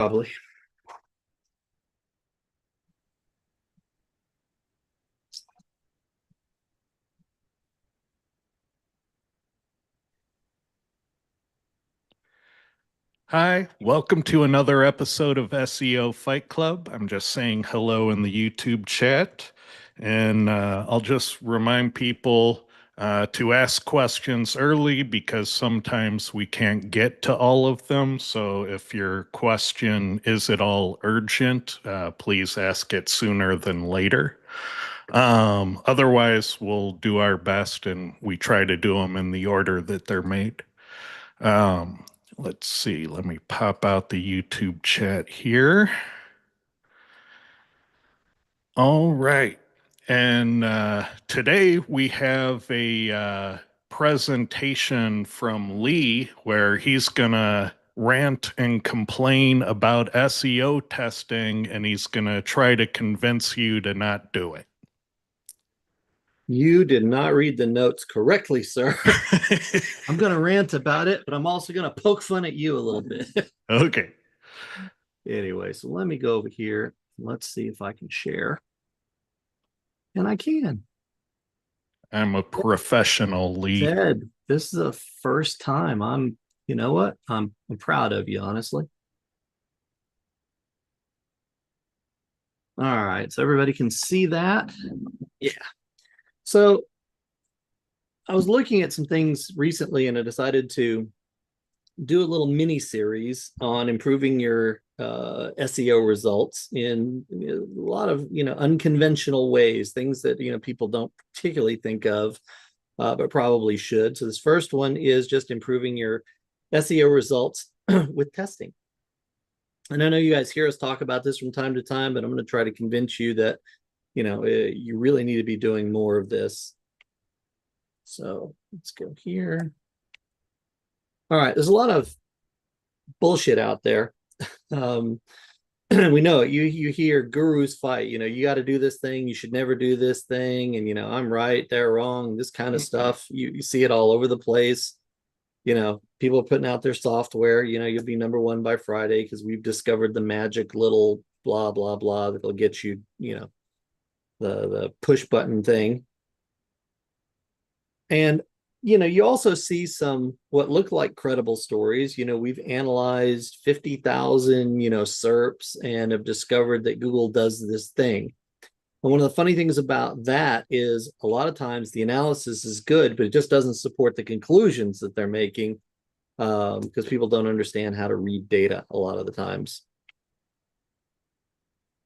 Probably. Hi, welcome to another episode of SEO Fight Club. I'm just saying hello in the YouTube chat, and I'll just remind people to ask questions early because sometimes we can't get to all of them. So if your question is at all urgent, please ask it sooner than later. Otherwise, we'll do our best and we try to do them in the order that they're made. Um, let's see. Let me pop out the YouTube chat here. All right. And today we have a presentation from Lee where he's going to rant and complain about SEO testing and he's going to try to convince you to not do it. You did not read the notes correctly, sir. I'm going to rant about it, but I'm also going to poke fun at you a little bit. Okay. Anyway, so let me go over here. Let's see if I can share. And I can. I'm a professional, Lee. Ted, this is the first time you know what? I'm proud of you, honestly. All right, so everybody can see that. Yeah. So I was looking at some things recently and I decided to do a little mini series on improving your SEO results in a lot of unconventional ways, things that people don't particularly think of, but probably should. So this first one is just improving your SEO results with testing. And I know you guys hear us talk about this from time to time, but I'm going to try to convince you that you really need to be doing more of this. So let's go here. All right, there's a lot of bullshit out there. Um, we know it. You hear gurus fight. You got to do this thing. You should never do this thing. And I'm right, they're wrong. This kind of stuff. You see it all over the place. People are putting out their software. You'll be number one by Friday because we've discovered the magic little blah blah blah that'll get you. The push button thing. And you also see some what look like credible stories. We've analyzed 50,000, SERPs and have discovered that Google does this thing. And one of the funny things about that is a lot of times the analysis is good, but it just doesn't support the conclusions that they're making because people don't understand how to read data a lot of the times.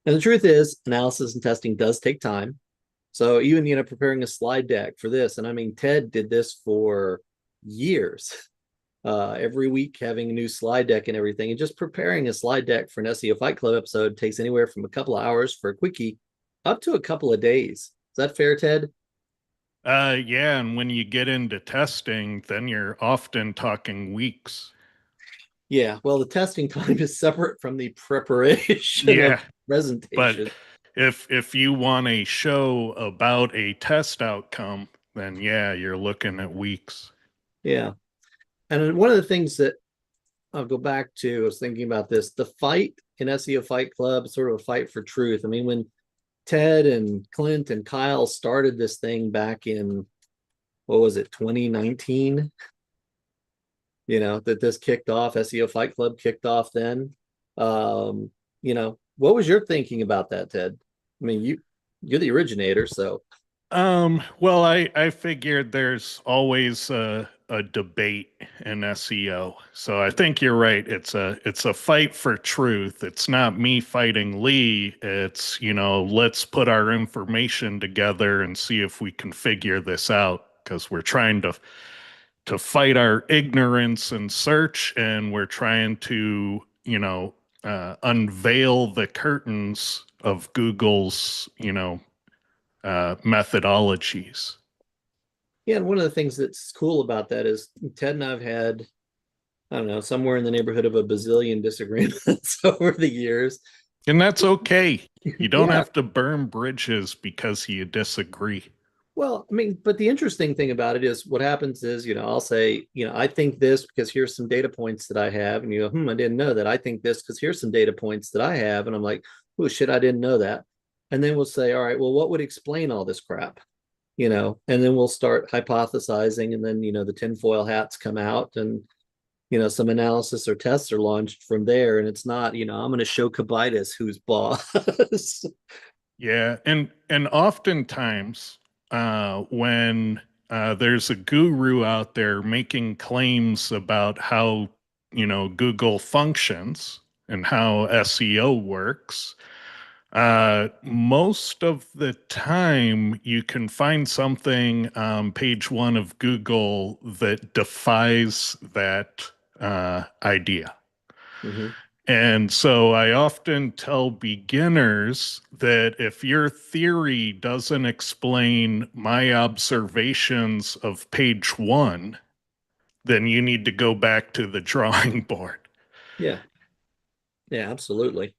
And the truth is, analysis and testing does take time. So even, preparing a slide deck for this, and I mean, Ted did this for years, every week having a new slide deck and everything. And just preparing a slide deck for an SEO Fight Club episode takes anywhere from a couple of hours for a quickie up to a couple of days. Is that fair, Ted? Yeah, and when you get into testing, then you're often talking weeks. Yeah, well, the testing time is separate from the preparation of Yeah, the but presentation. if you want a show about a test outcome, then yeah, you're looking at weeks. Yeah. And one of the things that I'll go back to, I was thinking about this, the fight in SEO Fight Club, sort of a fight for truth. I mean, when Ted and Clint and Kyle started this thing back in, what was it, 2019? That this kicked off, SEO Fight Club kicked off then. What was your thinking about that, Ted? I mean, you're the originator, so Well, I figured there's always a debate in SEO. So I think you're right. It's a fight for truth. It's not me fighting Lee. It's, let's put our information together and see if we can figure this out because we're trying to fight our ignorance and search, and we're trying to, unveil the curtains of Google's, methodologies. yeah. And one of the things that's cool about that is Ted and I've had, I don't know, somewhere in the neighborhood of a bazillion disagreements over the years. And that's okay. You don't Yeah, have to burn bridges because you disagree. Well, I mean, but the interesting thing about it is what happens is, I'll say, I think this because here's some data points that I have. And you go, I didn't know that. I think this because here's some data points that I have. And I'm like, oh shit, I didn't know that. And then we'll say, all right, well, what would explain all this crap? And then we'll start hypothesizing. And then, the tinfoil hats come out and, some analysis or tests are launched from there. And it's not, I'm going to show Kubaitis who's boss. Yeah, and oftentimes when there's a guru out there making claims about how Google functions and how SEO works, most of the time you can find something on page one of Google that defies that idea. Mhm. And so I often tell beginners that if your theory doesn't explain my observations of page one, then you need to go back to the drawing board. Yeah. Yeah, absolutely.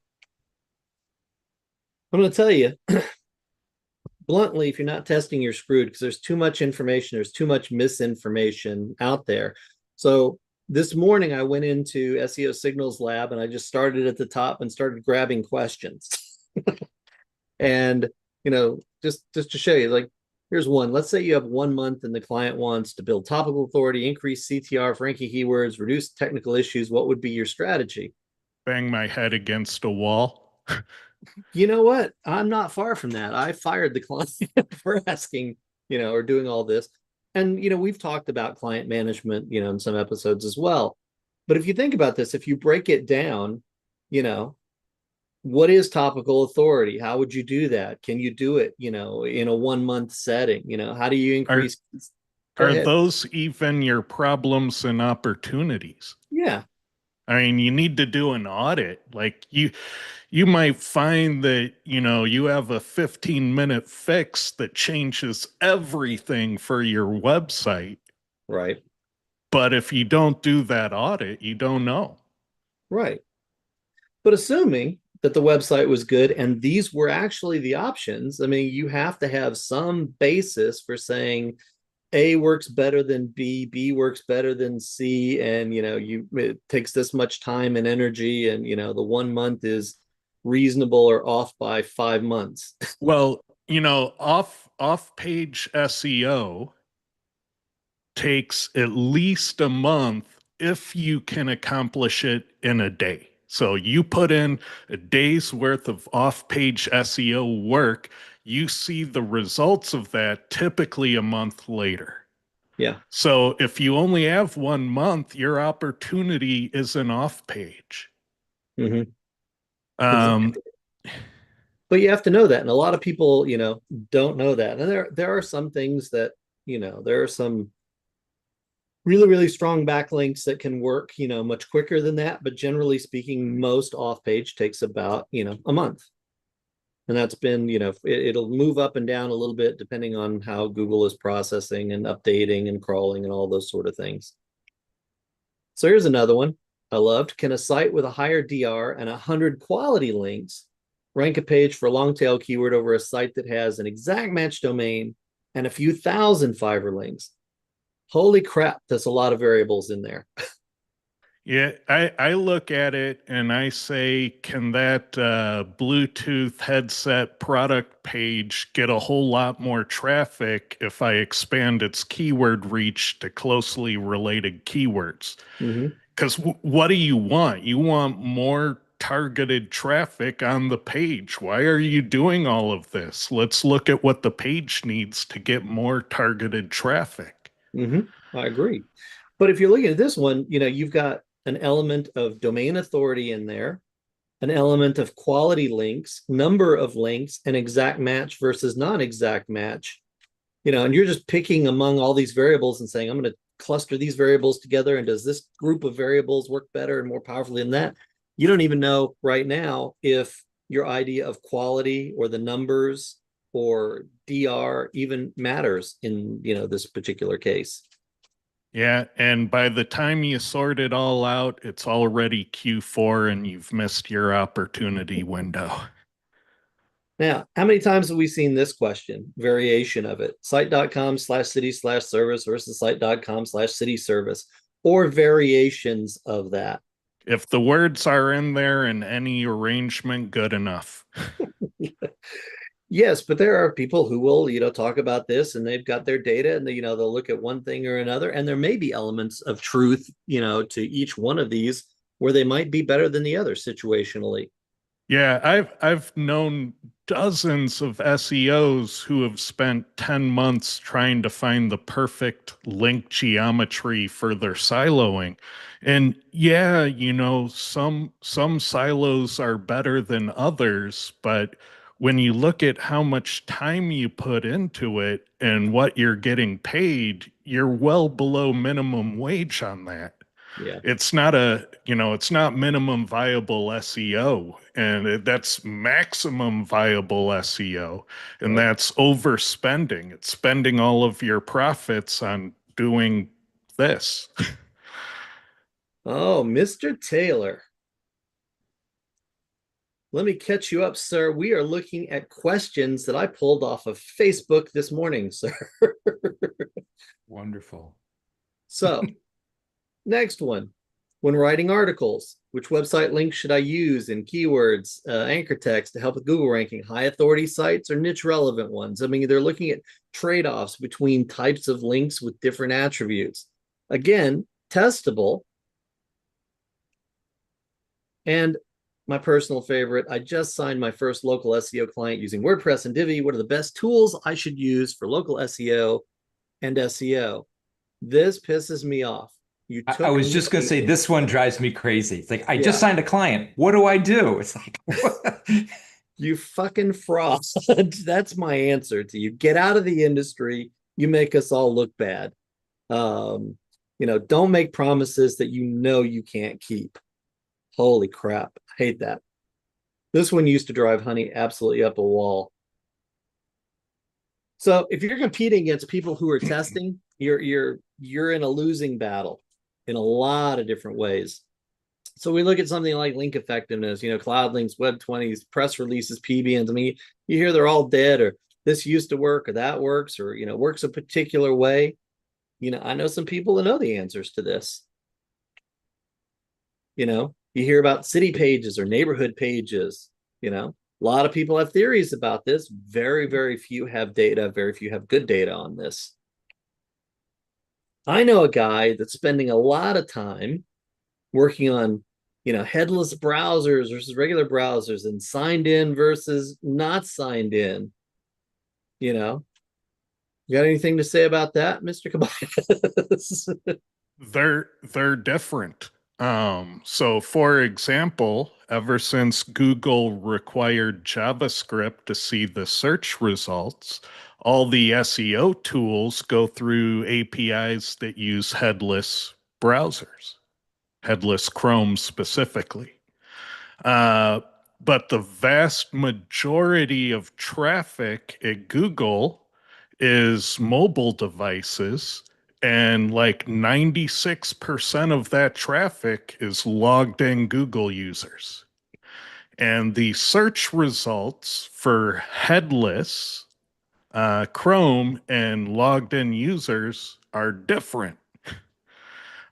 I'm going to tell you bluntly, if you're not testing, you're screwed because there's too much information, there's too much misinformation out there. So this morning I went into SEO Signals Lab and I just started at the top and started grabbing questions. And just to show you, like, here's one. Let's say you have 1 month and the client wants to build topical authority, increase CTR for ranking keywords, reduce technical issues. What would be your strategy? Bang my head against a wall. You know what? I'm not far from that. I fired the client for asking, or doing all this. And, we've talked about client management, in some episodes as well. But if you think about this, if you break it down, you know, what is topical authority? How would you do that? Can you do it, in a 1 month setting? How do you Are increase? Go are ahead. those even your problems and opportunities? Yeah, I mean, you need to do an audit. Like you might find that, you have a 15-minute fix that changes everything for your website. right, But if you don't do that audit, you don't know. right. But assuming that the website was good and these were actually the options, I mean, you have to have some basis for saying A works better than B, B works better than C, and it takes this much time and energy, and the 1 month is reasonable or off by 5 months. Well, off page SEO takes at least a month if you can accomplish it in a day. So you put in a day's worth of off page SEO work, you see the results of that typically a month later. Yeah. So if you only have 1 month, your opportunity is an off page. Mm-hmm. Um, Exactly. But you have to know that, and a lot of people, don't know that. And there are some things that, there are some really, really strong backlinks that can work, much quicker than that. But generally speaking, most off page takes about, a month. And that's been, it'll move up and down a little bit depending on how Google is processing and updating and crawling and all those sort of things. So here's another one I loved. Can a site with a higher DR and 100 quality links rank a page for a long tail keyword over a site that has an exact match domain and a few thousand Fiverr links? Holy crap, there's a lot of variables in there. Yeah, I look at it and I say, can that Bluetooth headset product page get a whole lot more traffic if I expand its keyword reach to closely related keywords? Mm-hmm. Because what do you want? You want more targeted traffic on the page. Why are you doing all of this? Let's look at what the page needs to get more targeted traffic. Mm-hmm. I agree. But if you're looking at this one, you've got an element of domain authority in there, an element of quality links, number of links, and exact match versus non-exact match. And you're just picking among all these variables and saying, I'm going to cluster these variables together. And does this group of variables work better and more powerfully than that? You don't even know right now if your idea of quality or the numbers or DR even matters in, this particular case. Yeah, and by the time you sort it all out, it's already Q4 and you've missed your opportunity window. Now, how many times have we seen this question, variation of it? Site.com/city/service versus site.com/city service, or variations of that. If the words are in there in any arrangement, good enough. Yes, but there are people who will, talk about this and they've got their data and they'll look at one thing or another. And there may be elements of truth, to each one of these where they might be better than the other situationally. Yeah, I've known dozens of SEOs who have spent 10 months trying to find the perfect link geometry for their siloing. And yeah, some silos are better than others, but when you look at how much time you put into it and what you're getting paid, you're well below minimum wage on that. Yeah. It's not minimum viable SEO, and that's maximum viable SEO, and Right. that's overspending. It's spending all of your profits on doing this. Oh, Mr. Taylor. Let me catch you up, sir. We are looking at questions that I pulled off of Facebook this morning, sir. Wonderful. So, next one. When writing articles, which website links should I use in keywords, anchor text to help with Google ranking? High authority sites or niche relevant ones? I mean, they're looking at trade offs between types of links with different attributes. Again, testable. And my personal favorite, I just signed my first local SEO client using WordPress and Divi. What are the best tools I should use for local SEO and SEO? This pisses me off. You I took was just going to me, say this one drives me crazy. It's like I just yeah, signed a client. What do I do? It's like you fucking fraud. That's my answer to you. Get out of the industry. You make us all look bad. Don't make promises that you can't keep. Holy crap. I hate that. This one used to drive Honey absolutely up a wall. So if you're competing against people who are testing, you're in a losing battle in a lot of different ways. So we look at something like link effectiveness, cloud links, web 20s, press releases, PBNs. I mean, you hear they're all dead, or this used to work, or that works, or works a particular way. I know some people that know the answers to this. You hear about city pages or neighborhood pages. A lot of people have theories about this. Very, very few have data. Very few have good data on this. I know a guy that's spending a lot of time working on, headless browsers versus regular browsers and signed in versus not signed in. You know, you got anything to say about that, Mr. Kubaitis? They're different. So for example, ever since Google required JavaScript to see the search results, all the SEO tools go through APIs that use headless browsers, headless Chrome specifically. Uh, but the vast majority of traffic at Google is mobile devices, and like 96% of that traffic is logged in Google users. And the search results for headless Chrome and logged in users are different.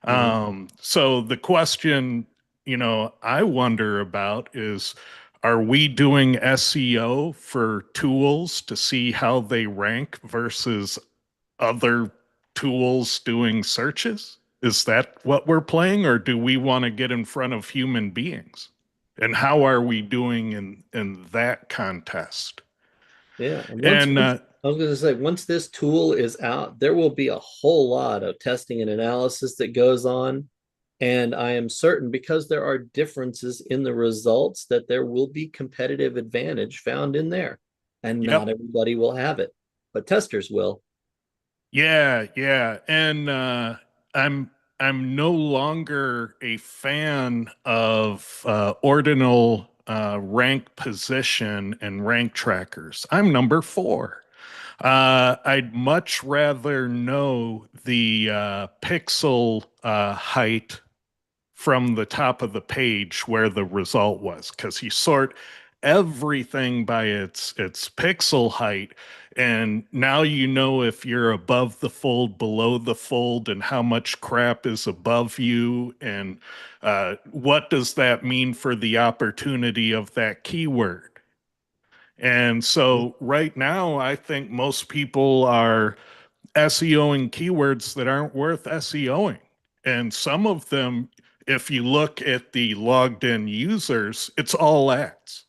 Mhm. So the question, I wonder about is, are we doing SEO for tools to see how they rank versus other tools doing searches? Is that what we're playing, or do we want to get in front of human beings? And how are we doing in that contest? Yeah. And And I was going to say, once this tool is out, there will be a whole lot of testing and analysis that goes on. And I am certain, because there are differences in the results, that there will be competitive advantage found in there. And not yep, everybody will have it, but testers will. yeah, and I'm no longer a fan of ordinal rank position and rank trackers. I'm number 4. I'd much rather know the pixel height from the top of the page where the result was, because you sort everything by its pixel height. And now you know if you're above the fold, below the fold, and how much crap is above you, and what does that mean for the opportunity of that keyword. And so right now, I think most people are SEOing keywords that aren't worth SEOing. And some of them, if you look at the logged in users, it's all ads.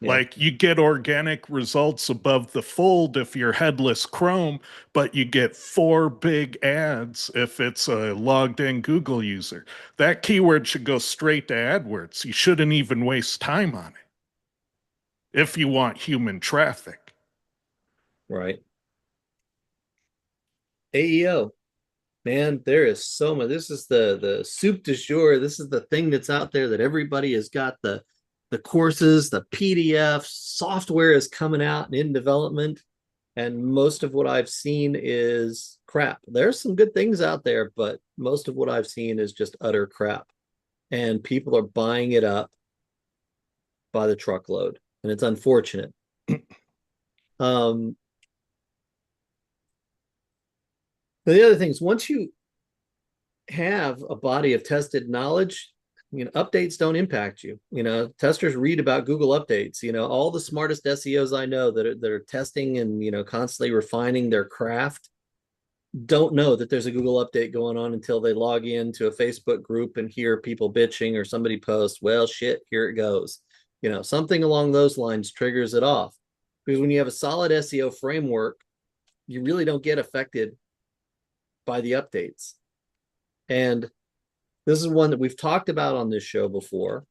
Yeah. Like you get organic results above the fold if you're headless Chrome, but you get 4 big ads if it's a logged in Google user. That keyword should go straight to AdWords. You shouldn't even waste time on it if you want human traffic. Right. AEO. Man, there is so much. This is the soup du jour. This is the thing that's out there that everybody has got the courses, the PDFs, software is coming out and in development. And most of what I've seen is crap. There's some good things out there, but most of what I've seen is just utter crap. And people are buying it up by the truckload. And it's unfortunate. Um, the other thing is once you have a body of tested knowledge, updates don't impact you. Testers read about Google updates. All the smartest SEOs I know that are testing and constantly refining their craft don't know that there's a Google update going on until they log into a Facebook group and hear people bitching or somebody post, well, shit, here it goes. Something along those lines triggers it off. Because when you have a solid SEO framework, you really don't get affected by the updates. And this is one that we've talked about on this show before.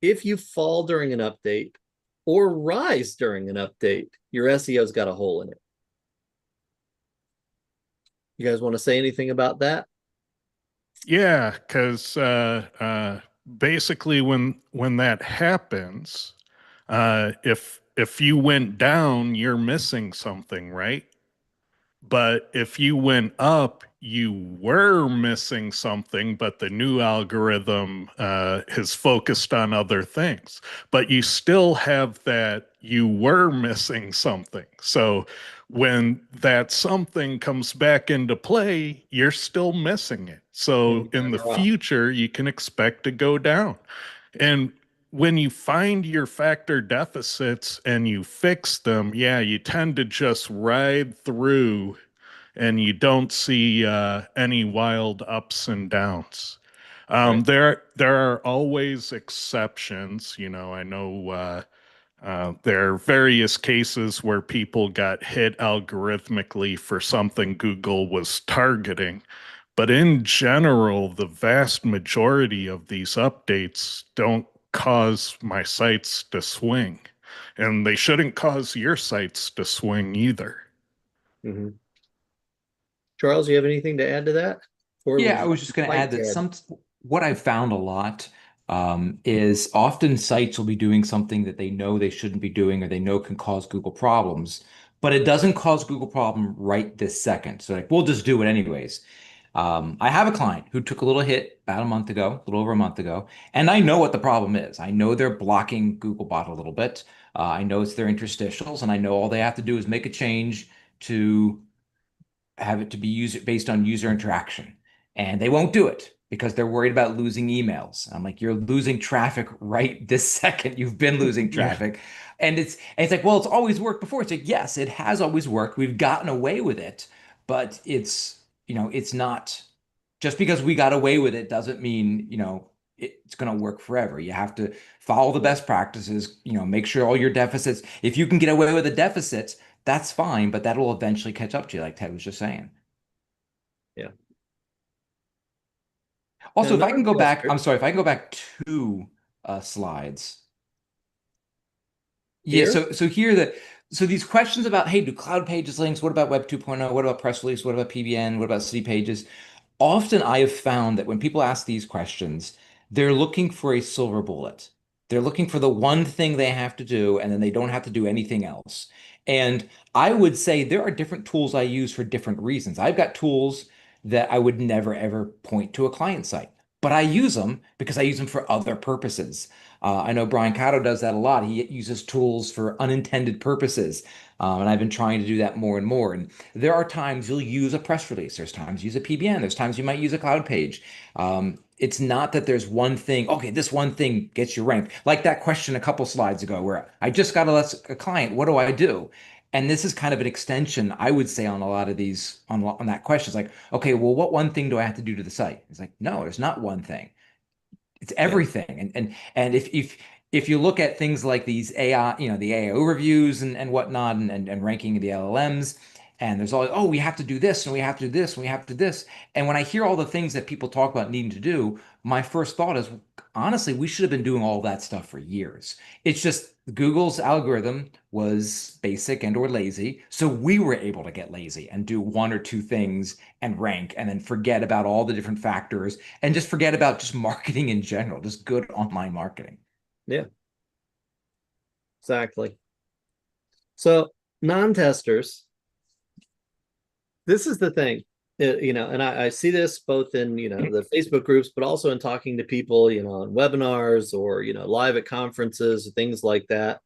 If you fall during an update or rise during an update, your SEO's got a hole in it. You guys want to say anything about that? Yeah, because basically, when that happens, if you went down, you're missing something, right? But if you went up, you were missing something, but the new algorithm has focused on other things. But you still have that you were missing something. So when that something comes back into play, you're still missing it. So in the future, you can expect to go down. And when you find your factor deficits and you fix them, yeah, you tend to just ride through and you don't see any wild ups and downs. Right. There are always exceptions. I know there are various cases where people got hit algorithmically for something Google was targeting. But in general, the vast majority of these updates don't cause my sites to swing. And they shouldn't cause your sites to swing either. Mm-hmm. Charles, you have anything to add to that? Or Yeah, I was just going to add that what I've found a lot is often sites will be doing something that they know they shouldn't be doing or they know can cause Google problems, but it doesn't cause Google problem right this second. So like, we'll just do it anyways. I have a client who took a little hit about a month ago, a little over a month ago, and I know what the problem is. I know they're blocking Googlebot a little bit. I know it's their interstitials, and I know all they have to do is make a change to have it to be user based on user interaction. And they won't do it because they're worried about losing emails. I'm like, you're losing traffic right this second. You've been losing traffic. Yeah. And it's like, well, it's always worked before. It's like, yes, it has always worked. We've gotten away with it, but it's not just because we got away with it doesn't mean, it's going to work forever. You have to follow the best practices, make sure all your deficits, if you can get away with a deficit, that's fine, but that'll eventually catch up to you, like Ted was just saying. Yeah. Also, if I can go back, I'm sorry, if I can go back 2 slides. Yeah, so here so these questions about, hey, do cloud pages links? What about Web 2.0? What about press release? What about PBN? What about city pages? Often I have found that when people ask these questions, they're looking for a silver bullet. They're looking for the one thing they have to do, and then they don't have to do anything else. And I would say there are different tools I use for different reasons. I've got tools that I would never, ever point to a client site, but I use them because I use them for other purposes. I know Brian Cotto does that a lot. He uses tools for unintended purposes. And I've been trying to do that more and more. And there are times you'll use a press release. There's times you use a PBN. There's times you might use a cloud page. It's not that there's one thing, okay, this one thing gets you ranked. Like that question a couple slides ago where I just got a client, what do I do? And this is kind of an extension, I would say, on a lot of these, on that question. It's like, okay, well, what one thing do I have to do to the site? It's like, no, there's not one thing. It's Yeah. everything. And if you look at things like these AI, the AI overviews and whatnot, and ranking of the LLMs, and there's all, oh, we have to do this, and we have to do this, and we have to do this. And when I hear all the things that people talk about needing to do, my first thought is, honestly, we should have been doing all that stuff for years. It's just Google's algorithm was basic and or lazy, so we were able to get lazy and do one or two things and rank, and then forget about all the different factors, and just forget about just marketing in general, just good online marketing. Yeah, exactly. So non-testers, this is the thing, and I see this both in, the Facebook groups, but also in talking to people, on webinars or, live at conferences, things like that.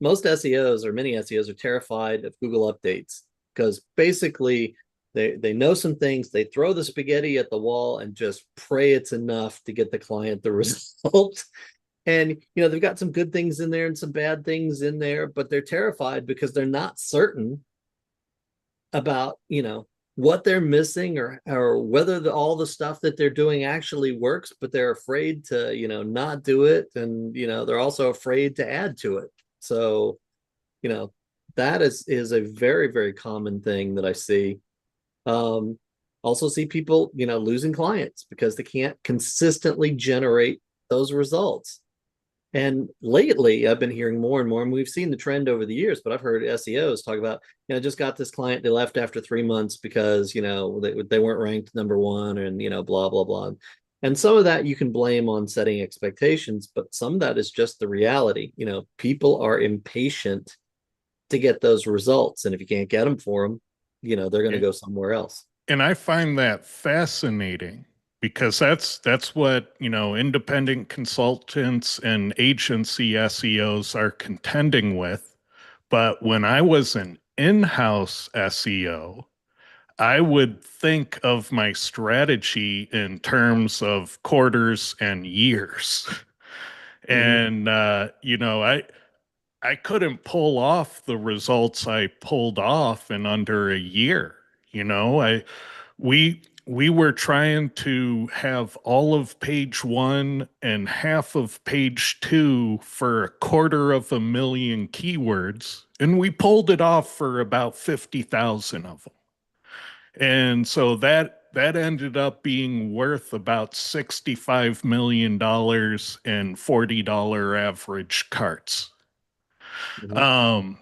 Most SEOs or many SEOs are terrified of Google updates because basically they know some things, they throw the spaghetti at the wall and just pray it's enough to get the client the result. And they've got some good things in there and some bad things in there, but they're terrified because they're not certain about what they're missing or whether all the stuff that they're doing actually works, but they're afraid to not do it, and they're also afraid to add to it. So that is a very, very common thing that I see. Also see people losing clients because they can't consistently generate those results. And lately, I've been hearing more and more, and we've seen the trend over the years, but I've heard SEOs talk about, just got this client, they left after 3 months because, they weren't ranked number one, and, blah, blah, blah. And some of that you can blame on setting expectations, but some of that is just the reality. People are impatient to get those results. And if you can't get them for them, they're going to go somewhere else. And I find that fascinating because that's what, independent consultants and agency SEOs are contending with. But when I was an in-house SEO, I would think of my strategy in terms of quarters and years. And I couldn't pull off the results I pulled off in under a year. We were trying to have all of page one and half of page two for 250,000 keywords, and we pulled it off for about 50,000 of them. And so that ended up being worth about $65 million in $40 average carts. Mm-hmm.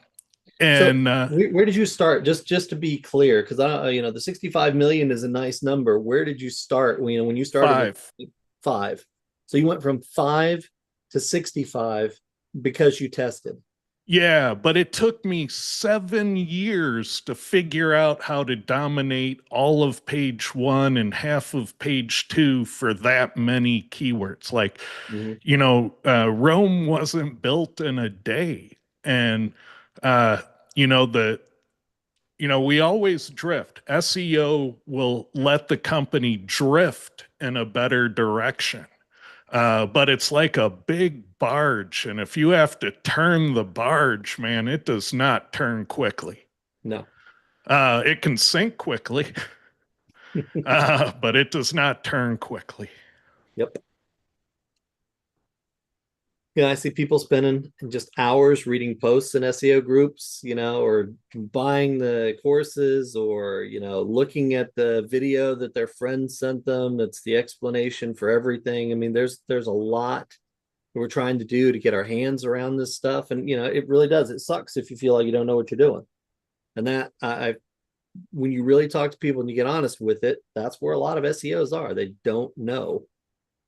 And where did you start? Just to be clear, because the 65 million is a nice number. Where did you start? When you started 5. with 5, so you went from 5 to 65 because you tested. Yeah, but it took me 7 years to figure out how to dominate all of page one and half of page two for that many keywords. Like, Rome wasn't built in a day. And, we always drift. SEO will let the company drift in a better direction. But it's like a big barge, and if you have to turn the barge, man, it does not turn quickly. No. It can sink quickly, but it does not turn quickly. Yep. I see people spending just hours reading posts in SEO groups, or buying the courses, or, looking at the video that their friend sent them. That's the explanation for everything. I mean, there's a lot that we're trying to do to get our hands around this stuff. And, it really does. It sucks if you feel like you don't know what you're doing. And that when you really talk to people and you get honest with it, that's where a lot of SEOs are. They don't know.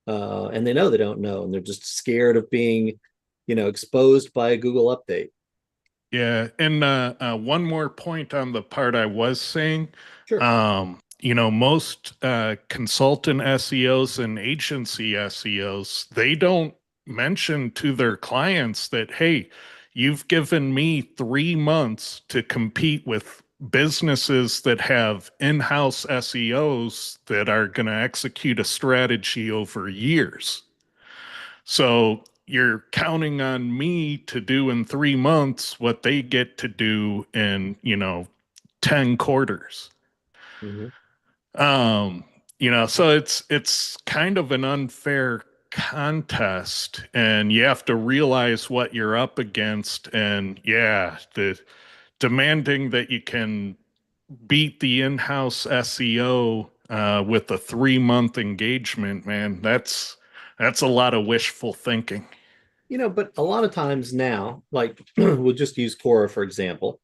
And they know they don't know, and they're just scared of being, exposed by a Google update. Yeah, and one more point on the part I was saying. Sure. most consultant SEOs and agency SEOs, they don't mention to their clients that, hey, you've given me 3 months to compete with businesses that have in-house SEOs that are going to execute a strategy over years. So you're counting on me to do in 3 months what they get to do in, 10 quarters. Mhm. So it's kind of an unfair contest, and you have to realize what you're up against. And yeah, the demanding that you can beat the in-house SEO with a 3 month engagement, man, that's a lot of wishful thinking. But a lot of times now, like we'll just use Quora, for example.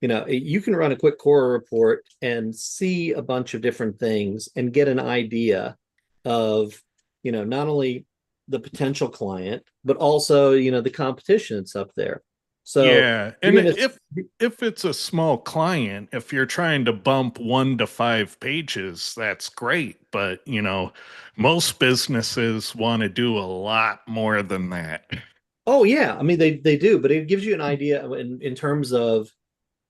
You can run a quick Quora report and see a bunch of different things and get an idea of, not only the potential client, but also, the competition that's up there. So Yeah, you're and gonna, if it's a small client, if you're trying to bump 1 to 5 pages, that's great. But most businesses want to do a lot more than that. oh yeah, I mean they do, but it gives you an idea in terms of,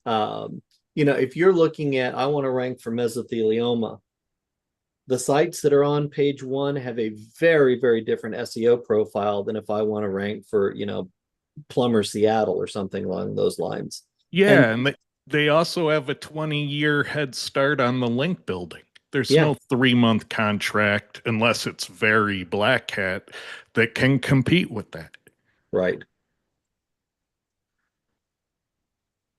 um, if you're looking at, I want to rank for mesothelioma, the sites that are on page one have a very, very different SEO profile than if I want to rank for, Plumber Seattle or something along those lines. And Yeah, and they also have a 20-year head start on the link building. There's yeah, no 3 month contract unless it's very black hat that can compete with that. right.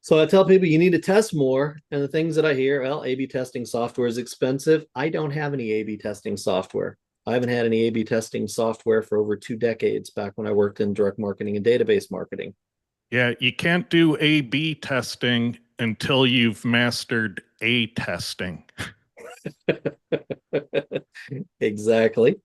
So I tell people you need to test more. And the things that I hear, well, A/B testing software is expensive. I don't have any A/B testing software. I haven't had any A/B testing software for over 2 decades back when I worked in direct marketing and database marketing. Yeah, you can't do A/B testing until you've mastered A testing. Exactly.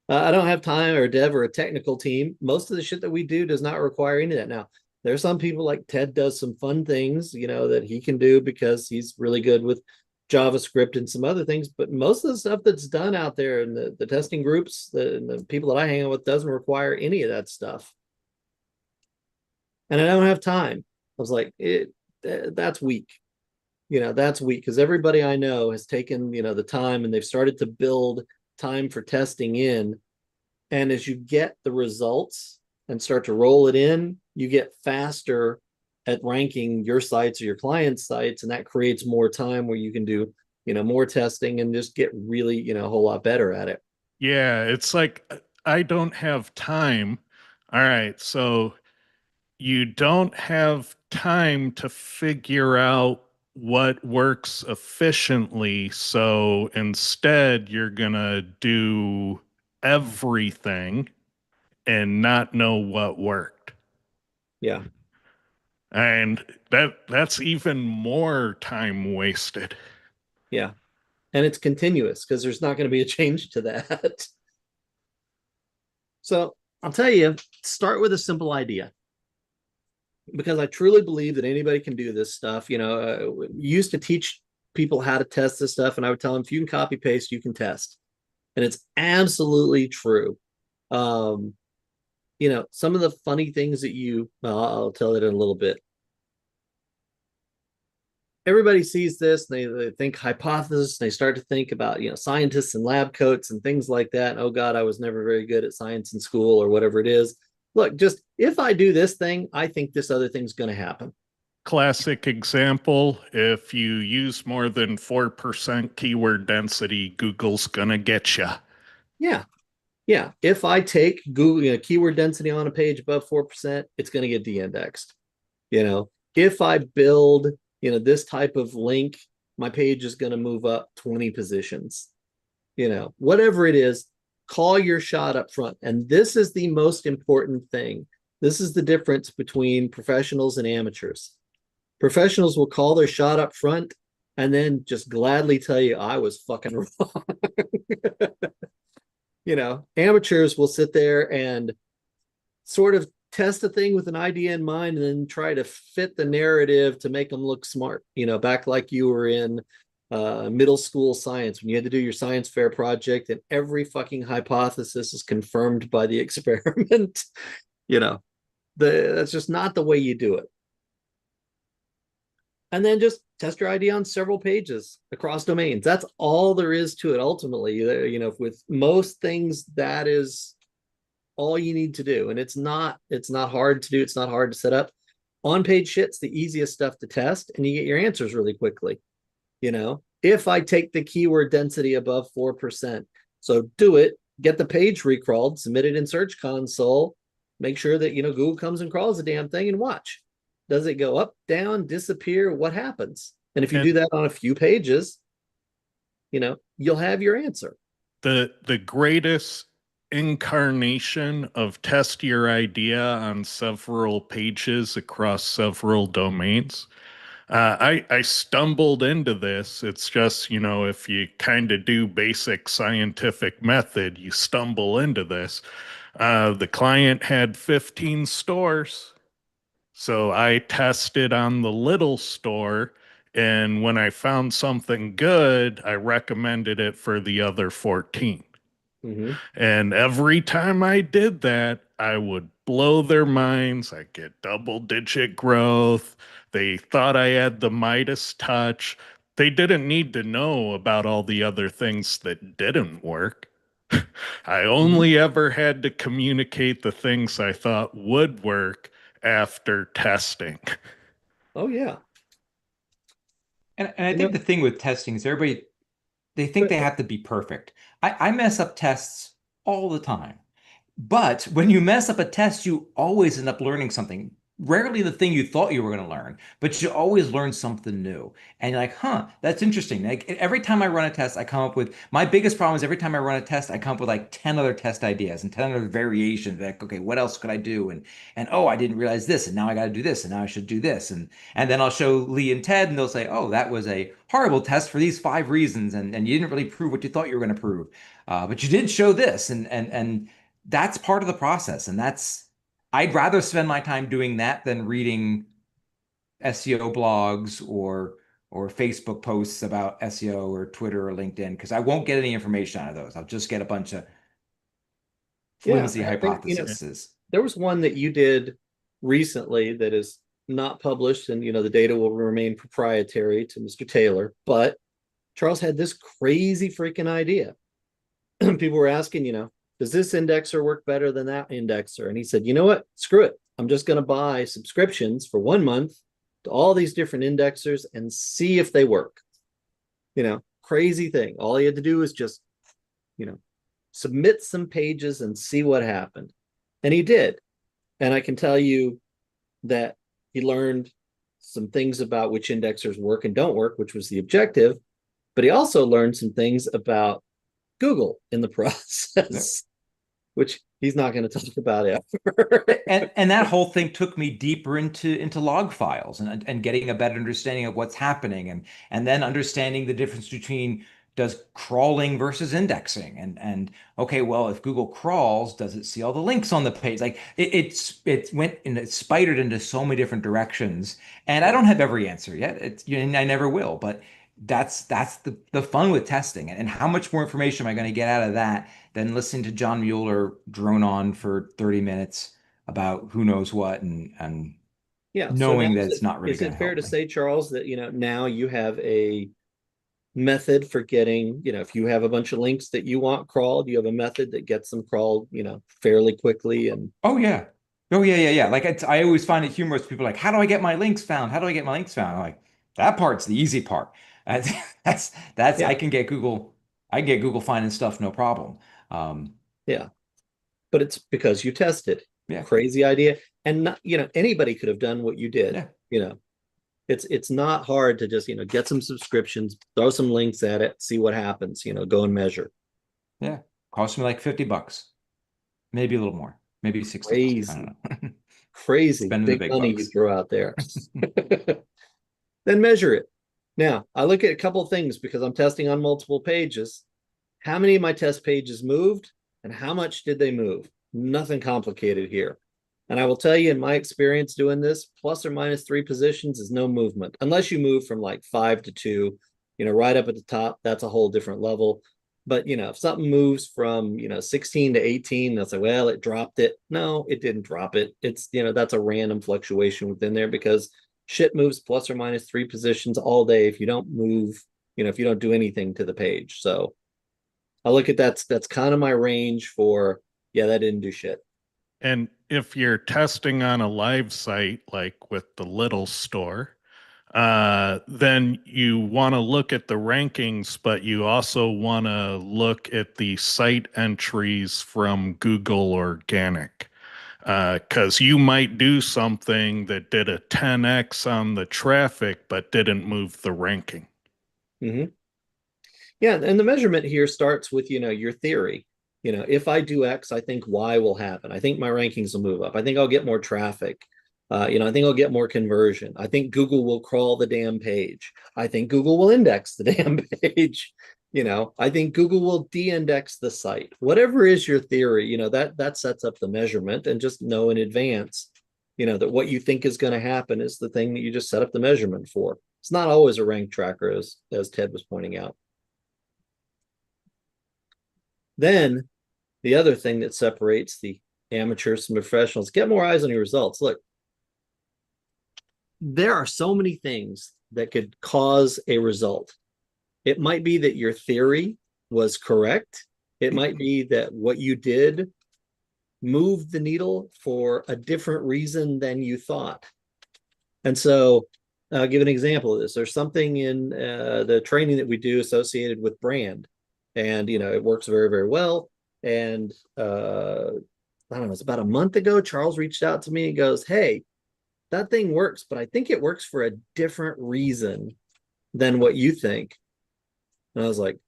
I don't have time or dev or a technical team. Most of the shit that we do does not require any of that. Now, there's some people like Ted does some fun things, that he can do because he's really good with JavaScript and some other things. But most of the stuff that's done out there in the testing groups, the people that I hang out with, doesn't require any of that stuff. And I don't have time. I was like, that's weak. That's weak because everybody I know has taken, the time and they've started to build time for testing in. And as you get the results and start to roll it in, you get faster at ranking your sites or your client's sites. And that creates more time where you can do, more testing and just get really, a whole lot better at it. Yeah, it's like I don't have time. All right, so you don't have time to figure out what works efficiently. So instead, you're going to do everything and not know what worked. Yeah. And that's even more time wasted. Yeah. And it's continuous because there's not going to be a change to that. So I'll tell you, start with a simple idea because I truly believe that anybody can do this stuff. Used to teach people how to test this stuff, and I would tell them if you can copy paste, you can test, and it's absolutely true. Um, some of the funny things that I'll tell it in a little bit. Everybody sees this, they think hypothesis, and they start to think about scientists and lab coats and things like that. And, oh God, I was never very good at science in school or whatever it is. Look, just if I do this thing, I think this other thing's going to happen. Classic example, if you use more than 4% keyword density, Google's gonna get you. Yeah. Yeah. If I take Google, keyword density on a page above 4%, it's going to get de-indexed. If I build, this type of link, my page is going to move up 20 positions. Whatever it is, call your shot up front. And this is the most important thing. This is the difference between professionals and amateurs. Professionals will call their shot up front and then just gladly tell you, I was fucking wrong. Amateurs will sit there and sort of test a thing with an idea in mind and then try to fit the narrative to make them look smart, back like you were in middle school science when you had to do your science fair project and every fucking hypothesis is confirmed by the experiment. That's just not the way you do it. And then just test your idea on several pages across domains. That's all there is to it ultimately. With most things, that is all you need to do. And it's not hard to do. It's not hard to set up. On-page shit's the easiest stuff to test, and you get your answers really quickly. If I take the keyword density above 4%, so do it, get the page recrawled, submit it in Search Console, make sure that Google comes and crawls the damn thing, and watch. Does it go up, down, disappear? What happens? And if you do that on a few pages, you'll have your answer. The greatest incarnation of test your idea on several pages across several domains. I stumbled into this. It's just, if you kind of do basic scientific method, you stumble into this. The client had 15 stores. So I tested on the little store, and when I found something good, I recommended it for the other 14. Mm-hmm. And every time I did that, I would blow their minds. I get double-digit growth. They thought I had the Midas touch. They didn't need to know about all the other things that didn't work. I only ever had to communicate the things I thought would work after testing. Oh, yeah. And I think the thing with testing is everybody, they think they have to be perfect. I mess up tests all the time. But when you mess up a test, you always end up learning something. Rarely the thing you thought you were going to learn, but you always learn something new. And you're like, huh, that's interesting. Like every time I run a test, I come up with my biggest problem is every time I run a test, I come up with like 10 other test ideas and 10 other variations. Like, okay, what else could I do? And oh, I didn't realize this, and now I got to do this, and now I should do this. And then I'll show Lee and Ted, and they'll say, oh, that was a horrible test for these 5 reasons, and you didn't really prove what you thought you were going to prove. But you did show this, and that's part of the process. And I'd rather spend my time doing that than reading SEO blogs or Facebook posts about SEO or Twitter or LinkedIn, because I won't get any information out of those. I'll just get a bunch of flimsy hypotheses. There was one that you did recently that is not published, and the data will remain proprietary to Mr. Taylor, but Charles had this crazy freaking idea. People were asking, does this indexer work better than that indexer? And he said, you know what? Screw it. I'm just going to buy subscriptions for 1 month to all these different indexers and see if they work. Crazy thing. All he had to do was just, submit some pages and see what happened. And he did. And I can tell you that he learned some things about which indexers work and don't work, which was the objective. But he also learned some things about Google in the process. Which he's not going to talk about ever. and that whole thing took me deeper into log files and getting a better understanding of what's happening and then understanding the difference between does crawling versus indexing and okay, well, if Google crawls, does it see all the links on the page? Like it went and it spidered into so many different directions, and I don't have every answer yet. And I never will, but that's the fun with testing. And how much more information am I going to get out of that than listening to John Mueller drone on for 30 minutes about who knows what and knowing that it's not really going to help me. Is it fair to say, Charles, that now you have a method for getting, if you have a bunch of links that you want crawled, you have a method that gets them crawled, fairly quickly? And yeah. Like I always find it humorous. People are like, how do I get my links found? How do I get my links found? I'm like, that part's the easy part. That's yeah. I can get Google finding stuff, no problem. Yeah, but it's because you tested. Yeah. Crazy idea. And not, anybody could have done what you did. Yeah. It's not hard to just, get some subscriptions, throw some links at it, see what happens, go and measure. Yeah. Cost me like $50, maybe a little more, maybe 60. Crazy. I don't know. Crazy. Big money bucks you throw out there. Then measure it. Now, I look at a couple of things because I'm testing on multiple pages. How many of my test pages moved and how much did they move? Nothing complicated here. And I will tell you, in my experience doing this, plus or minus 3 positions is no movement. Unless you move from like 5 to 2, right up at the top, that's a whole different level. But if something moves from 16 to 18, that's like, well, it dropped it. No, it didn't drop it. It's that's a random fluctuation within there, because shit moves plus or minus 3 positions all day if you don't move, if you don't do anything to the page. So I look at that's kind of my range for, yeah, that didn't do shit. And if you're testing on a live site, like with the little store, then you want to look at the rankings, but you also want to look at the site entries from Google Organic. Because you might do something that did a 10x on the traffic, but didn't move the ranking. Mm-hmm. Yeah, and the measurement here starts with, your theory. If I do X, I think Y will happen. I think my rankings will move up. I think I'll get more traffic. I think I'll get more conversion. I think Google will crawl the damn page. I think Google will index the damn page. I think Google will de-index the site. Whatever is your theory, that sets up the measurement, and just know in advance, that what you think is going to happen is the thing that you just set up the measurement for. It's not always a rank tracker, as Ted was pointing out. Then the other thing that separates the amateurs from professionals, get more eyes on your results. Look, there are so many things that could cause a result. It might be that your theory was correct. It might be that what you did moved the needle for a different reason than you thought. And so I'll give an example of this. There's something in the training that we do associated with brand, and it works very, very well. And I don't know, it's about a month ago, Charles reached out to me and goes, hey, that thing works, but I think it works for a different reason than what you think. And I was like,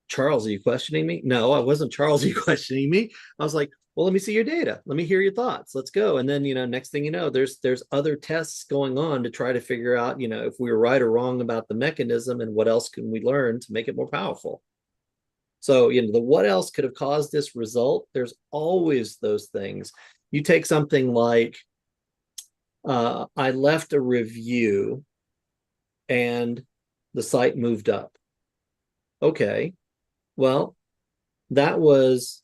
Charles, are you questioning me? No, I wasn't. Charles, are you questioning me? I was like, well, let me see your data. Let me hear your thoughts. Let's go. And then, next thing you know, there's other tests going on to try to figure out, if we were right or wrong about the mechanism, and what else can we learn to make it more powerful. So, the what else could have caused this result? There's always those things. You take something like, I left a review and the site moved up. Okay, well, that was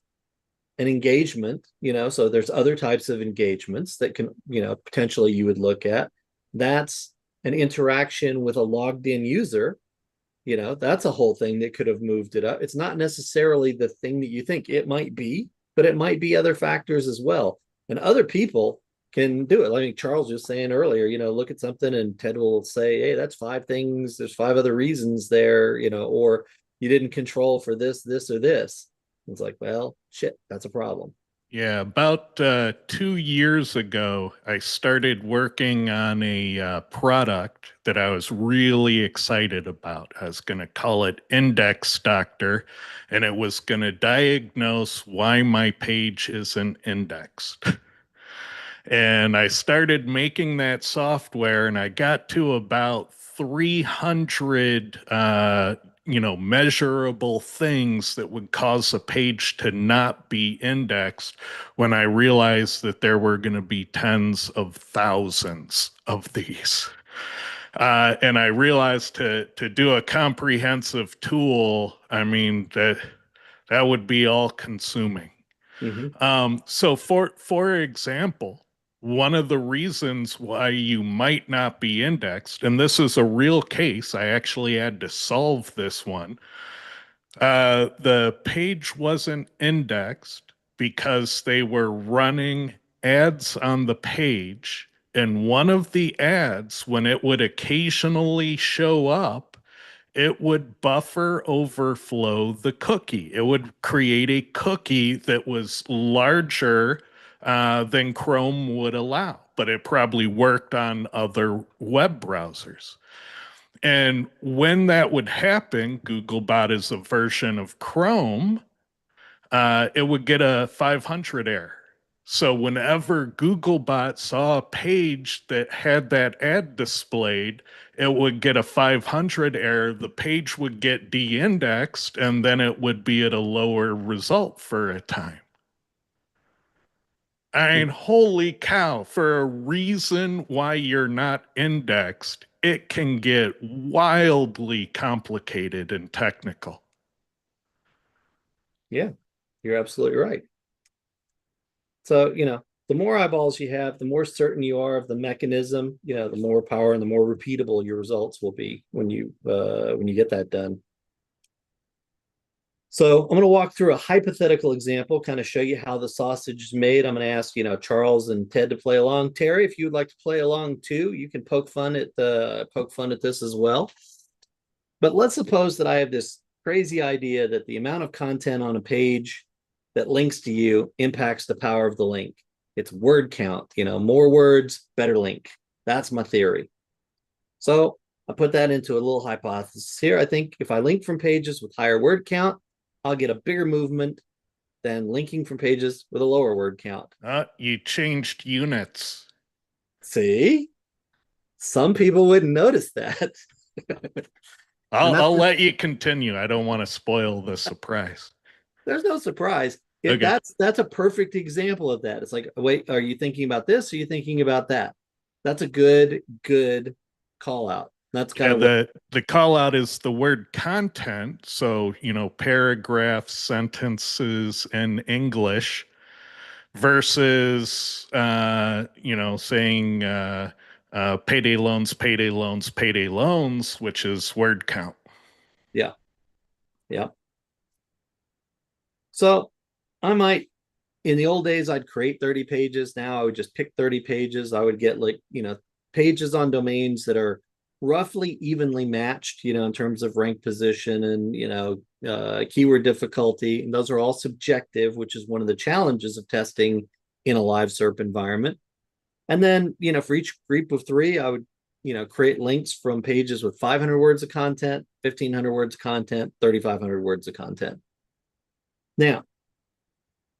an engagement, so there's other types of engagements that can, potentially you would look at. That's an interaction with a logged in user. That's a whole thing that could have moved it up. It's not necessarily the thing that you think it might be, but it might be other factors as well. And other people can do it. Like Charles was saying earlier, look at something and Ted will say, hey, that's 5 things. There's 5 other reasons there, or you didn't control for this, this, or this. It's like, well, shit, that's a problem. Yeah, about 2 years ago, I started working on a product that I was really excited about. I was going to call it Index Doctor, and it was going to diagnose why my page isn't indexed. And I started making that software, and I got to about 300 measurable things that would cause a page to not be indexed, when I realized that there were going to be tens of thousands of these. And I realized to do a comprehensive tool, I mean, that would be all consuming. Mm-hmm. So for example, one of the reasons why you might not be indexed, and this is a real case, I actually had to solve this one. The page wasn't indexed because they were running ads on the page, and one of the ads, when it would occasionally show up, it would buffer overflow the cookie. It would create a cookie that was larger than Chrome would allow, but it probably worked on other web browsers. And when that would happen, Googlebot is a version of Chrome, it would get a 500 error. So whenever Googlebot saw a page that had that ad displayed, it would get a 500 error. The page would get de-indexed, and then it would be at a lower result for a time. I mean, holy cow, for a reason why you're not indexed, it can get wildly complicated and technical. Yeah, you're absolutely right. So, the more eyeballs you have, the more certain you are of the mechanism, the more power and the more repeatable your results will be when you get that done. So I'm going to walk through a hypothetical example, kind of show you how the sausage is made. I'm going to ask, Charles and Ted to play along. Terry, if you would like to play along too, you can poke fun at this as well. But let's suppose that I have this crazy idea that the amount of content on a page that links to you impacts the power of the link. It's word count, more words, better link. That's my theory. So I put that into a little hypothesis here. I think if I link from pages with higher word count, I'll get a bigger movement than linking from pages with a lower word count. You changed units. See? Some people wouldn't notice that. I'll let you continue. I don't want to spoil the surprise. There's no surprise. Okay. That's a perfect example of that. It's like, wait, are you thinking about this? Or are you thinking about that? That's a good call out. That's kind of the call out is the word content. So, paragraphs, sentences in English versus, saying payday loans, payday loans, payday loans, which is word count. Yeah. Yeah. So I might, in the old days, I'd create 30 pages. Now I would just pick 30 pages. I would get pages on domains that are roughly evenly matched, in terms of rank position and, keyword difficulty. And those are all subjective, which is one of the challenges of testing in a live SERP environment. And then, for each group of 3, I would, create links from pages with 500 words of content, 1,500 words of content, 3,500 words of content. Now,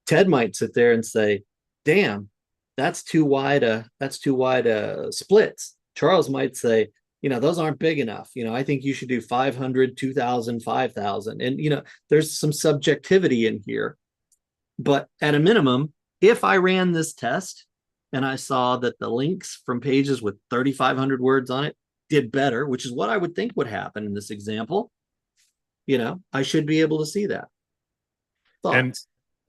Ted might sit there and say, damn, that's too wide splits. Charles might say, those aren't big enough. I think you should do 500, 2,000, 5,000. And, there's some subjectivity in here. But at a minimum, if I ran this test and I saw that the links from pages with 3,500 words on it did better, which is what I would think would happen in this example, I should be able to see that. Thoughts? And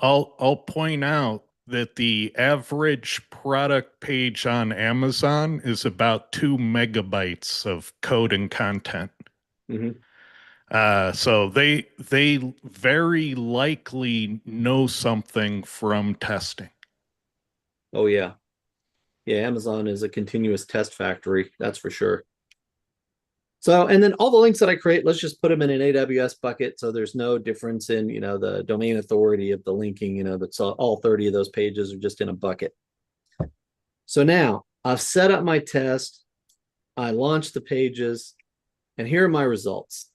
I'll point out that the average product page on Amazon is about 2 megabytes of code and content. Mm-hmm. So they very likely know something from testing. Oh yeah. Yeah, Amazon is a continuous test factory, that's for sure. So, and then all the links that I create, let's just put them in an AWS bucket. So there's no difference in, the domain authority of the linking, that's all 30 of those pages are just in a bucket. So now I've set up my test. I launched the pages and here are my results,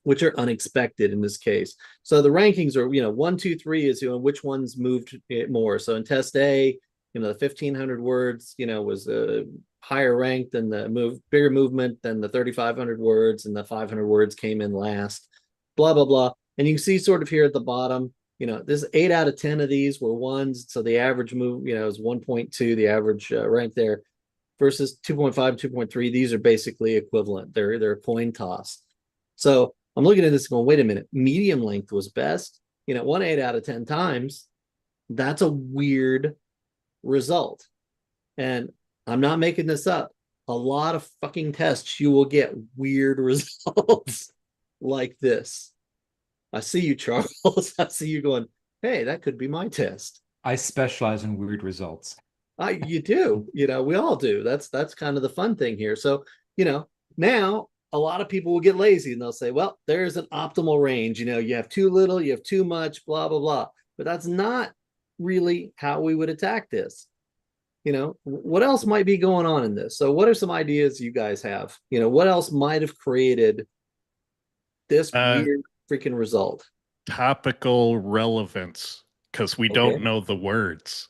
which are unexpected in this case. So the rankings are, 1, 2, 3 is, which ones moved more. So in test A, the 1,500 words, was higher ranked than bigger movement than the 3,500 words, and the 500 words came in last, blah, blah, blah. And you can see sort of here at the bottom, this 8 out of 10 of these were ones. So the average move, is 1.2, the average rank there versus 2.5, 2.3. These are basically equivalent. They're a coin toss. So I'm looking at this going, wait a minute, medium length was best. 1 8 out of 10 times. That's a weird result. And I'm not making this up. A lot of fucking tests, you will get weird results like this. I see you, Charles. I see you going, hey, that could be my test. I specialize in weird results. You do. We all do. That's kind of the fun thing here. So, now a lot of people will get lazy and they'll say, well, there's an optimal range. You have too little, you have too much, blah, blah, blah. But that's not really how we would attack this. What else might be going on in this? So what are some ideas you guys have? What else might have created this weird freaking result? Topical relevance, because we don't know the words.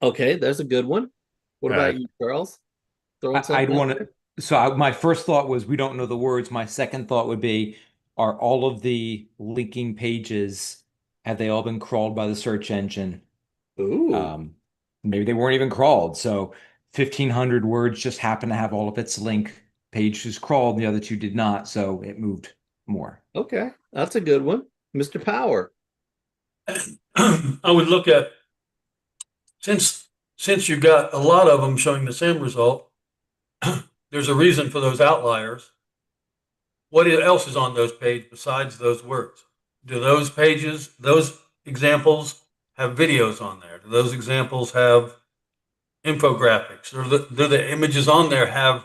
Okay, there's a good one. What about you, Charles? I'd want to. So my first thought was we don't know the words. My second thought would be, are all of the linking pages, have they all been crawled by the search engine? Ooh. Maybe they weren't even crawled. So 1,500 words just happened to have all of its link pages crawled, and the other two did not, so it moved more. Okay, that's a good one. Mr. Power. I would look at, since you got a lot of them showing the same result, there's a reason for those outliers. What else is on those pages besides those words? Do those pages, those examples have videos on there? Do those examples have infographics? Or do the images on there have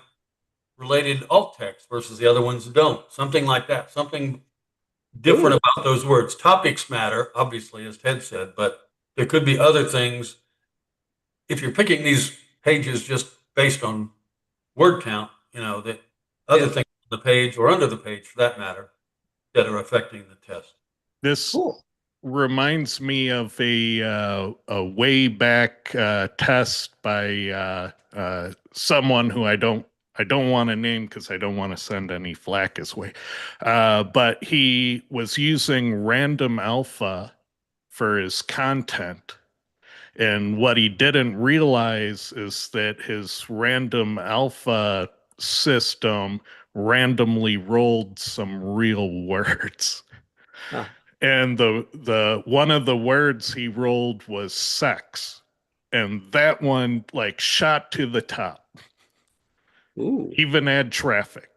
related alt text versus the other ones don't? Something like that. Something different about those words. Topics matter, obviously, as Ted said, but there could be other things. If you're picking these pages just based on word count, that other things on the page or under the page, for that matter, that are affecting the test. This reminds me of a way back test by someone who I don't want to name because I don't want to send any flack his way. But he was using random alpha for his content. And what he didn't realize is that his random alpha system randomly rolled some real words. And the one of the words he rolled was sex. And that one like shot to the top. Ooh. Even add traffic.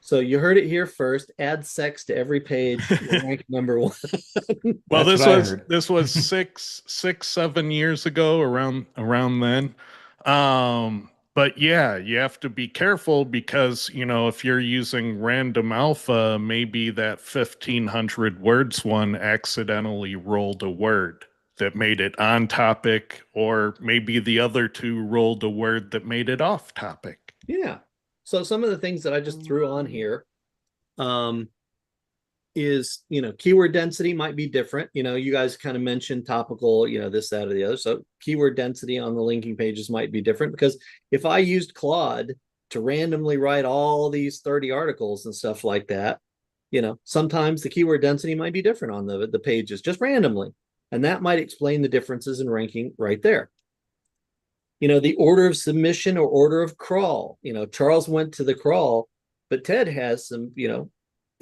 So you heard it here first. Add sex to every page. Rank number 1. Well, this was 6-7 years ago, around then. But yeah, you have to be careful because, if you're using random alpha, maybe that 1,500 words one accidentally rolled a word that made it on topic, or maybe the other two rolled a word that made it off topic. Yeah. So some of the things that I just threw on here is, keyword density might be different. You guys kind of mentioned topical, this, that, or the other. So keyword density on the linking pages might be different, because if I used Claude to randomly write all these 30 articles and stuff like that, sometimes the keyword density might be different on the pages just randomly. And that might explain the differences in ranking right there. The order of submission or order of crawl. Charles went to the crawl, but Ted has some,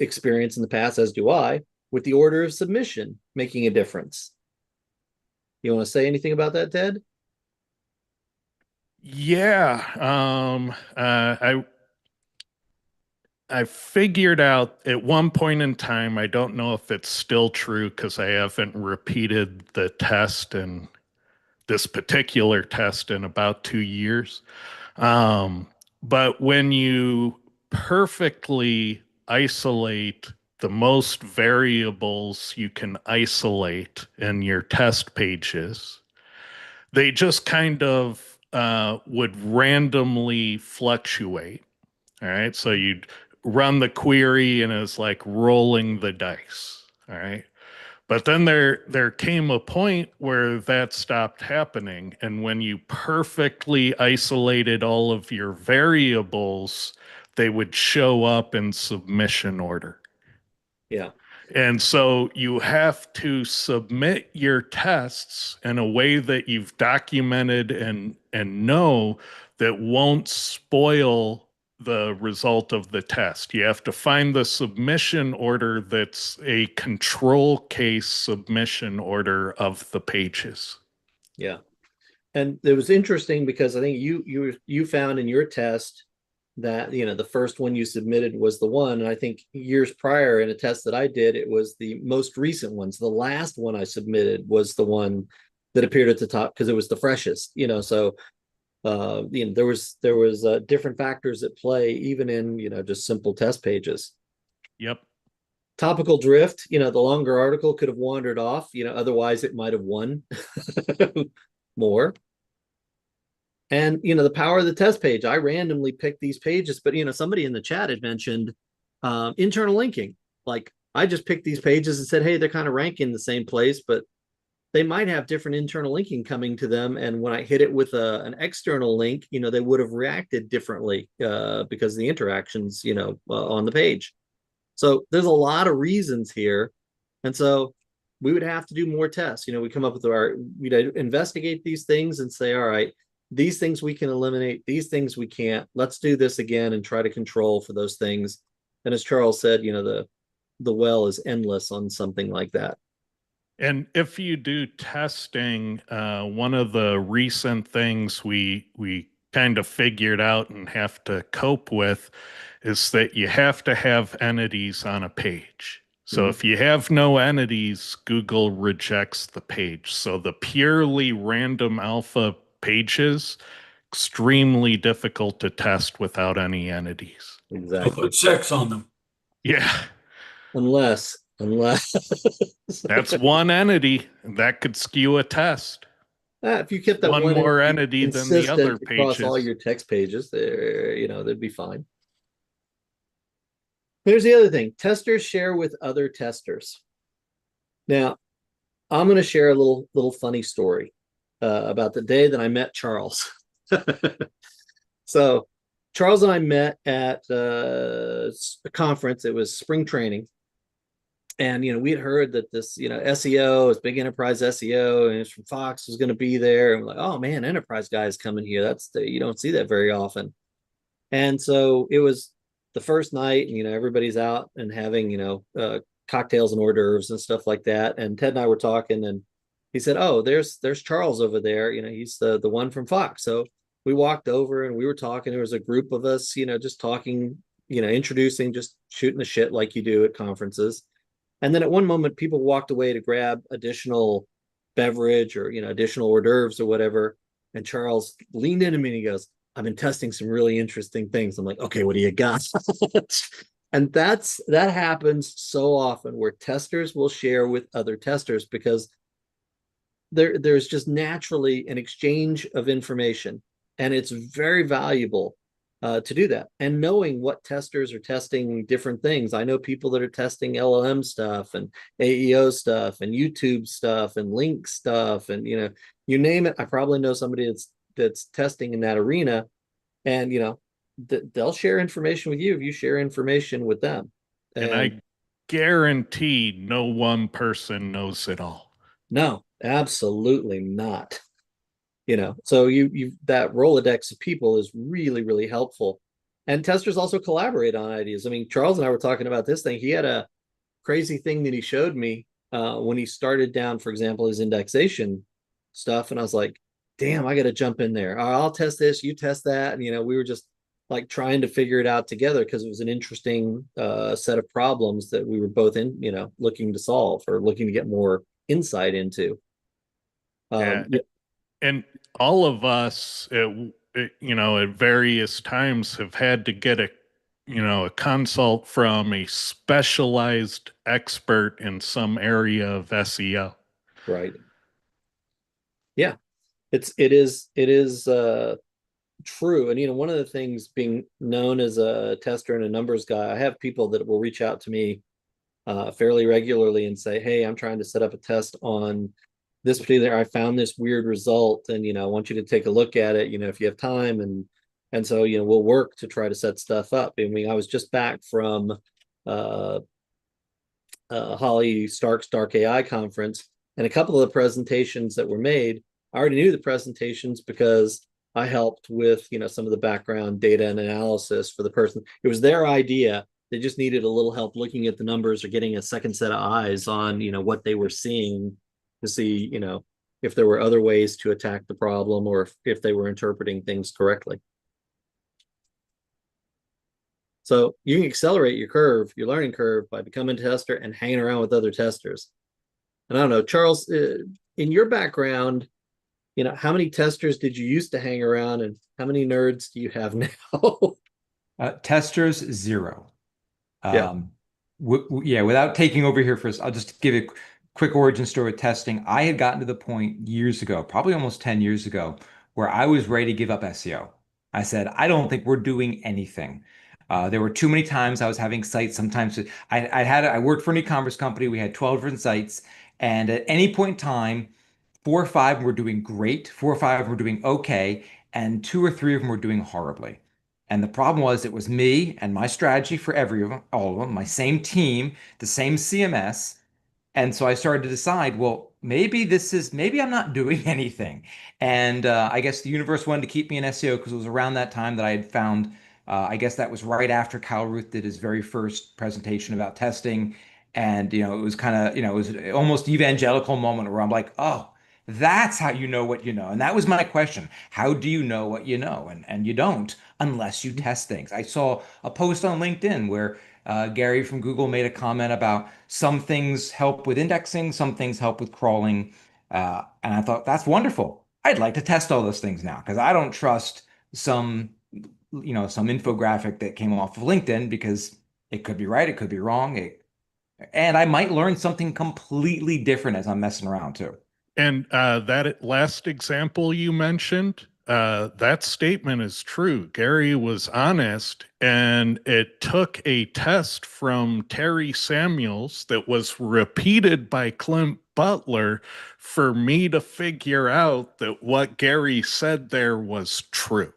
experience in the past, as do I, with the order of submission making a difference. You want to say anything about that, Ted? Yeah. I figured out at one point in time, I don't know if it's still true because I haven't repeated the test and this particular test in about 2 years. But when you perfectly isolate the most variables you can isolate in your test pages, they just kind of would randomly fluctuate. All right. So you'd run the query and it's like rolling the dice. All right. But then there came a point where that stopped happening. And when you perfectly isolated all of your variables, they would show up in submission order. Yeah. And so you have to submit your tests in a way that you've documented and know that won't spoil the result of the test. You have to find the submission order that's a control case submission order of the pages. Yeah. And it was interesting because I think you found in your test that, the first one you submitted was the one. And I think years prior in a test that I did, it was the most recent ones. The last one I submitted was the one that appeared at the top because it was the freshest, so there was different factors at play, even in, just simple test pages. Yep. Topical drift, the longer article could have wandered off, otherwise it might have won more. And, the power of the test page, I randomly picked these pages, but, somebody in the chat had mentioned internal linking. Like, I just picked these pages and said, hey, they're kind of ranking the same place, but they might have different internal linking coming to them. And when I hit it with an external link, they would have reacted differently because of the interactions, on the page. So there's a lot of reasons here. And so we would have to do more tests. We come up with we'd investigate these things and say, all right, these things we can eliminate, these things we can't. Let's do this again and try to control for those things. And as Charles said, the well is endless on something like that. And if you do testing, one of the recent things we kind of figured out and have to cope with is that you have to have entities on a page. So if you have no entities, Google rejects the page. So the purely random alpha pages, extremely difficult to test without any entities. So Exactly. put sex on them. Yeah. Unless That's one entity that could skew a test. if you kept that One one more entity entity than the other consistent across all pages. your text pages, there, they'd be fine. Here's the other thing: testers share with other testers. Now, I'm going to share a little funny story about the day that I met Charles. So, Charles and I met at a conference. It was spring training, and we had heard that this SEO is big enterprise SEO, and it's from Fox was going to be there, and we're like, oh man, enterprise guys coming here. You don't see that very often. And so it was the first night, and everybody's out and having cocktails and hors d'oeuvres and stuff like that. And Ted and I were talking, and he said, "Oh, there's Charles over there. He's the one from Fox." So we walked over and we were talking. There was a group of us, just talking, introducing, just shooting the shit like you do at conferences. And then at one moment, people walked away to grab additional beverage or additional hors d'oeuvres or whatever. And Charles leaned into me and he goes, "I've been testing some really interesting things." I'm like, "Okay, what do you got?" And that happens so often where testers will share with other testers because there's just naturally an exchange of information, and it's very valuable to do that. And knowing what testers are testing different things. I know people that are testing LLM stuff and AEO stuff and YouTube stuff and link stuff, and you name it. I probably know somebody that's testing in that arena, and they'll share information with you if you share information with them. And I guarantee no one person knows it all. No, absolutely not. So you that Rolodex of people is really, really helpful. And testers also collaborate on ideas. I mean, Charles and I were talking about this thing. He had a crazy thing that he showed me when he started down, for example, his indexation stuff. And I was like, damn, I got to jump in there. I'll test this, you test that. And, we were just like trying to figure it out together because it was an interesting set of problems that we were both looking to solve or looking to get more insight into. Yeah. And all of us, at various times have had to get a consult from a specialized expert in some area of SEO. Right. Yeah, it is true. And one of the things, being known as a tester and a numbers guy, I have people that will reach out to me fairly regularly and say, "Hey, I'm trying to set up a test on this particular, I found this weird result, and I want you to take a look at it, if you have time." And so we'll work to try to set stuff up. I mean, I was just back from Holly Stark's Dark AI conference, and a couple of the presentations that were made, I already knew the presentations because I helped with some of the background data and analysis for the person. It was their idea. They just needed a little help looking at the numbers or getting a second set of eyes on what they were seeing to see if there were other ways to attack the problem or if they were interpreting things correctly. So you can accelerate your learning curve, by becoming a tester and hanging around with other testers. And I don't know, Charles, in your background, how many testers did you used to hang around, and how many nerds do you have now? Testers, zero. Yeah. Without taking over here first, I'll just give a quick origin story with testing. I had gotten to the point years ago, probably almost 10 years ago, where I was ready to give up SEO. I said, I don't think we're doing anything. There were too many times I was having sites. Sometimes I worked for an e-commerce company. We had 12 different sites. And at any point in time, 4 or 5 were doing great, 4 or 5 were doing okay, and 2 or 3 of them were doing horribly. And the problem was it was me and my strategy for all of them, my same team, the same CMS. And so I started to decide, well, maybe maybe I'm not doing anything. And I guess the universe wanted to keep me in SEO because it was around that time that I had found, I guess that was right after Kyle Ruth did his very first presentation about testing. And, it was kind of, it was almost evangelical moment where I'm like, oh, that's how you know what you know. And that was my question. How do you know what you know? And you don't unless you test things. I saw a post on LinkedIn where Gary from Google made a comment about some things help with indexing, some things help with crawling. And I thought, that's wonderful. I'd like to test all those things now because I don't trust some, some infographic that came off of LinkedIn because it could be right, it could be wrong. And I might learn something completely different as I'm messing around too. And that last example you mentioned, that statement is true. Gary was honest, and it took a test from Terry Samuels that was repeated by Clint Butler for me to figure out that what Gary said there was true.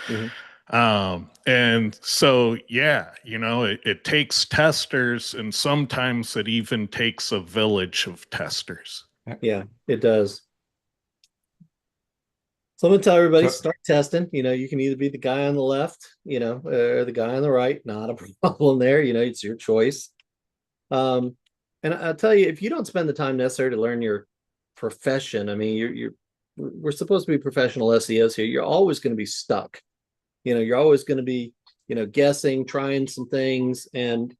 Mm-hmm. And so, yeah, it takes testers, and sometimes it even takes a village of testers. Yeah, it does. So I'm gonna tell everybody, So, start testing. You can either be the guy on the left, or the guy on the right. Not a problem there. It's your choice. And I'll tell you, if you don't spend the time necessary to learn your profession, I mean, we're supposed to be professional SEOs here. You're always going to be stuck. You're always going to be, guessing, trying some things, and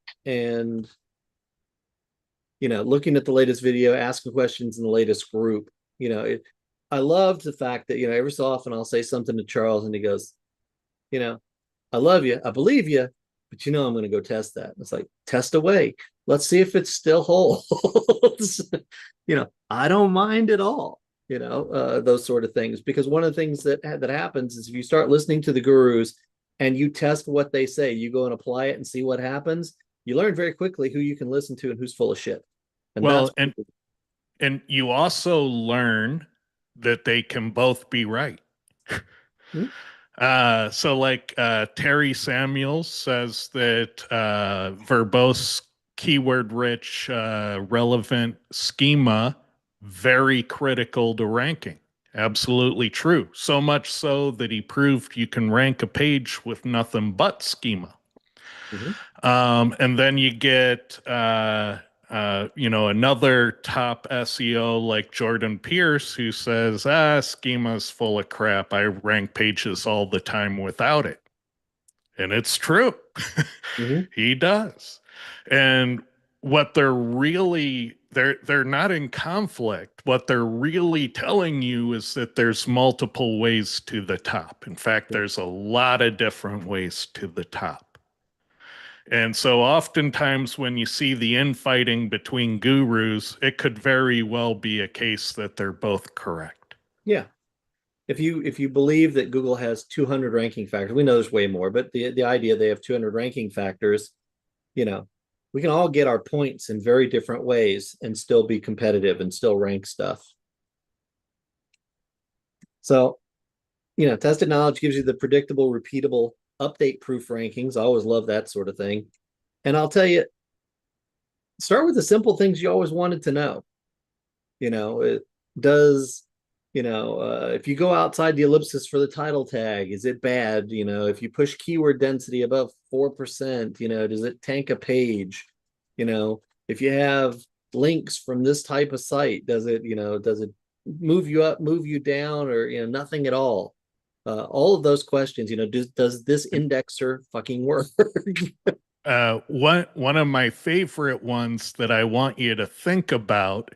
looking at the latest video, asking questions in the latest group. I love the fact that, every so often I'll say something to Charles and he goes, I love you, I believe you, but I'm going to go test that. It's like, test away. Let's see if it still holds. I don't mind at all, those sort of things, because one of the things that happens is if you start listening to the gurus and you test what they say, you go and apply it and see what happens, you learn very quickly who you can listen to and who's full of shit. And well, and you also learn that they can both be right. So like Terry Samuels says that verbose, keyword rich, relevant schema, very critical to ranking. Absolutely true. So much so that he proved you can rank a page with nothing but schema. And then you get another top SEO like Jordan Pierce, who says, schema's full of crap. I rank pages all the time without it. And it's true. He does. And what they're really, they're not in conflict. What they're really telling you is that there's multiple ways to the top. In fact, there's a lot of different ways to the top. And so oftentimes when you see the infighting between gurus, it could very well be a case that they're both correct. Yeah. If you believe that Google has 200 ranking factors, we know there's way more, but the idea they have 200 ranking factors, we can all get our points in very different ways and still be competitive and still rank stuff. So, tested knowledge gives you the predictable, repeatable, update-proof rankings. I always love that sort of thing. And I'll tell you, start with the simple things you always wanted to know. It does, if you go outside the ellipsis for the title tag, is it bad? If you push keyword density above 4%, does it tank a page? If you have links from this type of site, does it move you up, move you down, or nothing at all? All of those questions, does this indexer fucking work? One of my favorite ones that I want you to think about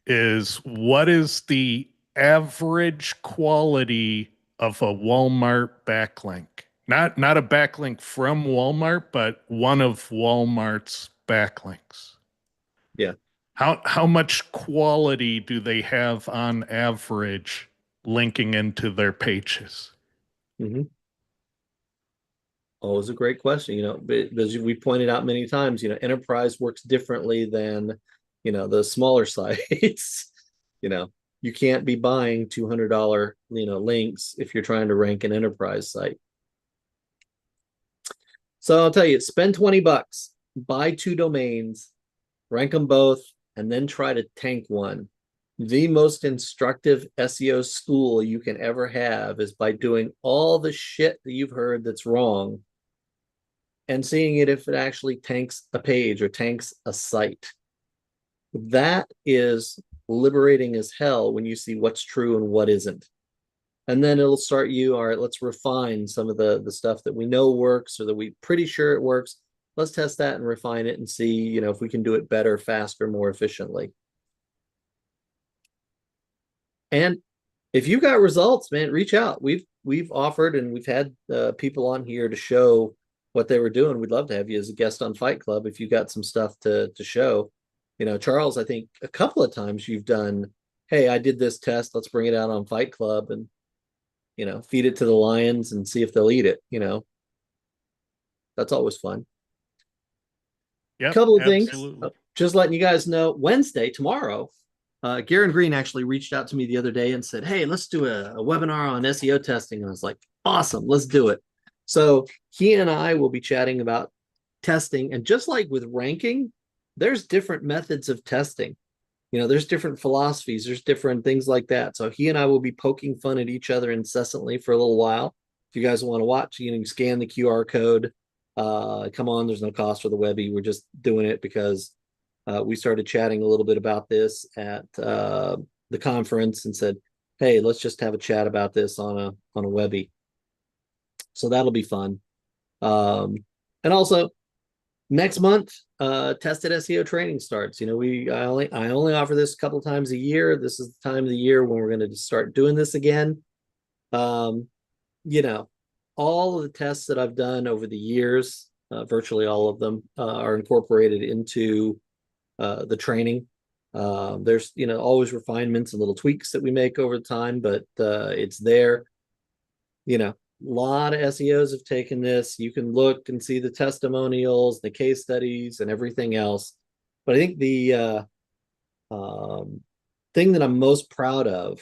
is, what is the average quality of a Walmart backlink? Not a backlink from Walmart, but one of Walmart's backlinks. Yeah. How much quality do they have on average linking into their pages? Always a great question, but as we pointed out many times, enterprise works differently than, the smaller sites. You can't be buying $200, links if you're trying to rank an enterprise site. So I'll tell you, spend $20, buy 2 domains, rank them both, and then try to tank one. The most instructive SEO school you can ever have is by doing all the shit that you've heard that's wrong and seeing it if it actually tanks a page or tanks a site. That is liberating as hell when you see what's true and what isn't. And then it'll start you, all right, let's refine some of the stuff that we know works or that we're pretty sure it works. Let's test that and refine it and see, you know, if we can do it better, faster, more efficiently. And if you got results, man, reach out. We've offered and we've had people on here to show what they were doing. We'd love to have you as a guest on Fight Club if you got some stuff to show. You know, Charles, I think a couple of times you've done, hey, I did this test. Let's bring it out on Fight Club and, you know, feed it to the lions and see if they'll eat it. You know, that's always fun. Yeah, couple of absolutely. things, just letting you guys know, Wednesday, tomorrow, Garen Green actually reached out to me the other day and said, hey, let's do a webinar on SEO testing. And I was like, awesome, let's do it. So he and I will be chatting about testing. And just like with ranking, there's different methods of testing. You know, there's different philosophies, there's different things like that. So he and I will be poking fun at each other incessantly for a little while. If you guys want to watch, you can scan the QR code. Come on, there's no cost for the Webby. We're just doing it because we started chatting a little bit about this at the conference and said, hey, let's just have a chat about this on a Webby. So that'll be fun. And also next month, tested SEO training starts. You know, I only offer this a couple of times a year. This is the time of the year when we're going to start doing this again. You know, all of the tests that I've done over the years, virtually all of them, are incorporated into the training. There's, you know, always refinements and little tweaks that we make over time, but it's there. You know, a lot of SEOs have taken this. You can look and see the testimonials, the case studies, and everything else. But I think the thing that I'm most proud of